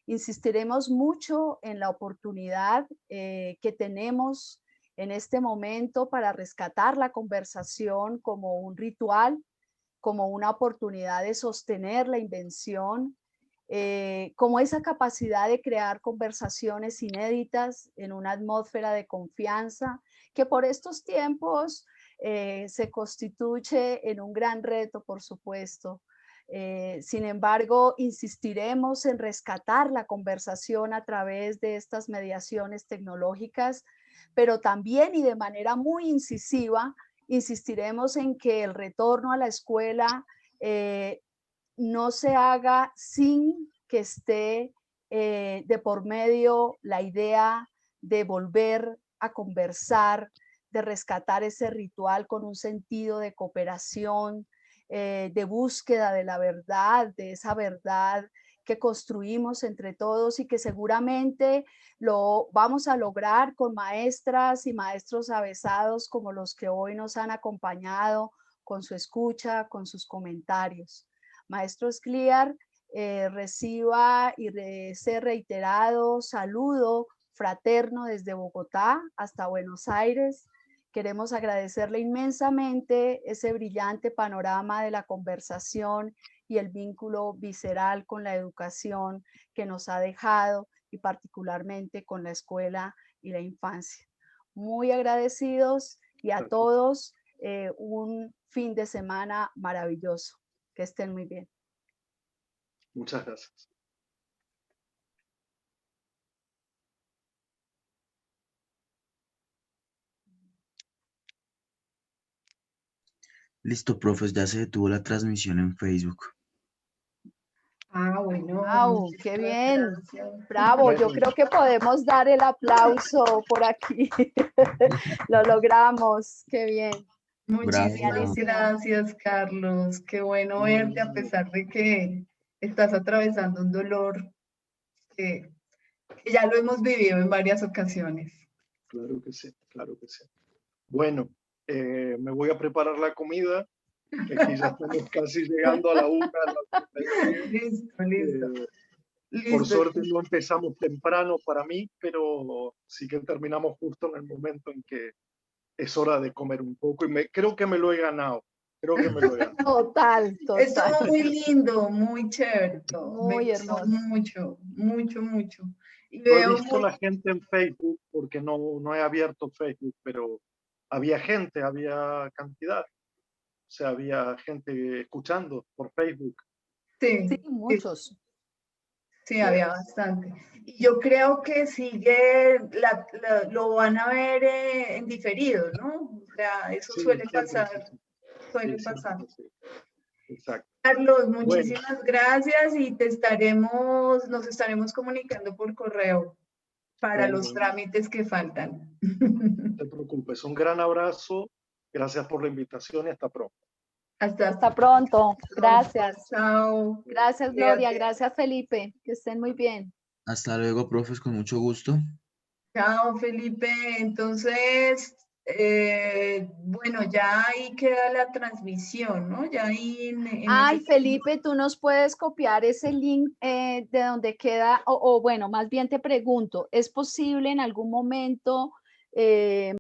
Insistiremos mucho en la oportunidad que tenemos en este momento para rescatar la conversación como un ritual, como una oportunidad de sostener la invención, como esa capacidad de crear conversaciones inéditas en una atmósfera de confianza que por estos tiempos se constituye en un gran reto, por supuesto. Sin embargo, insistiremos en rescatar la conversación a través de estas mediaciones tecnológicas, pero también y de manera muy incisiva, insistiremos en que el retorno a la escuela no se haga sin que esté de por medio la idea de volver a conversar, de rescatar ese ritual con un sentido de cooperación, de búsqueda de la verdad, de esa verdad que construimos entre todos y que seguramente lo vamos a lograr con maestras y maestros avesados como los que hoy nos han acompañado con su escucha, con sus comentarios. Maestro Escliar, reciba y ese reiterado saludo fraterno desde Bogotá hasta Buenos Aires Queremos agradecerle inmensamente ese brillante panorama de la conversación y el vínculo visceral con la educación que nos ha dejado y particularmente con la escuela y la infancia. Muy agradecidos y a todos un fin de semana maravilloso. Que estén muy bien. Muchas gracias. Listo, profes, ya se detuvo la transmisión en Facebook. Ah, bueno. ¡Wow! ¡Qué muchísimas bien! gracias. Bravo, yo Bueno. creo que podemos dar el aplauso por aquí. Lo logramos, qué bien. Muchísimas Genialísimo. gracias, Carlos. Qué bueno verte a pesar de que estás atravesando un dolor que ya lo hemos vivido en varias ocasiones. Claro que sí, claro que sí. Bueno, me voy a preparar la comida, que aquí ya estamos casi llegando a la 1. Listo, listo. Por Listo. suerte no empezamos temprano para mí, pero sí que terminamos justo en el momento en que es hora de comer un poco y creo que me lo he ganado. Creo que me lo he ganado. Total, total. Estuvo muy lindo, muy chévere todo. Muy Me gustó hermoso. mucho, mucho, mucho. Y No he veo visto la gente en Facebook porque no he abierto Facebook, pero había gente, había cantidad. O sea, había gente escuchando por Facebook. Sí, Sí, muchos. sí, había bastante. Y yo creo que sigue, lo van a ver en diferido, ¿no? O sea, eso Sí, suele siempre es pasar, así. suele Sí, pasar. siempre es así. Exacto. Carlos, Bueno, muchísimas gracias y nos estaremos comunicando por correo para los bueno, trámites que faltan. no te preocupes. Un gran abrazo. Gracias por la invitación y hasta pronto. Hasta pronto. Gracias. Chao. Gracias, Gloria. Cuídate. Gracias, Felipe. Que estén muy bien. Hasta luego, profes, con mucho gusto. Chao, Felipe. Entonces, bueno, ya ahí queda la transmisión, ¿no? Ya ahí en Ay, ese... Felipe, tú nos puedes copiar ese link de donde queda, o bueno, más bien te pregunto, ¿es posible en algún momento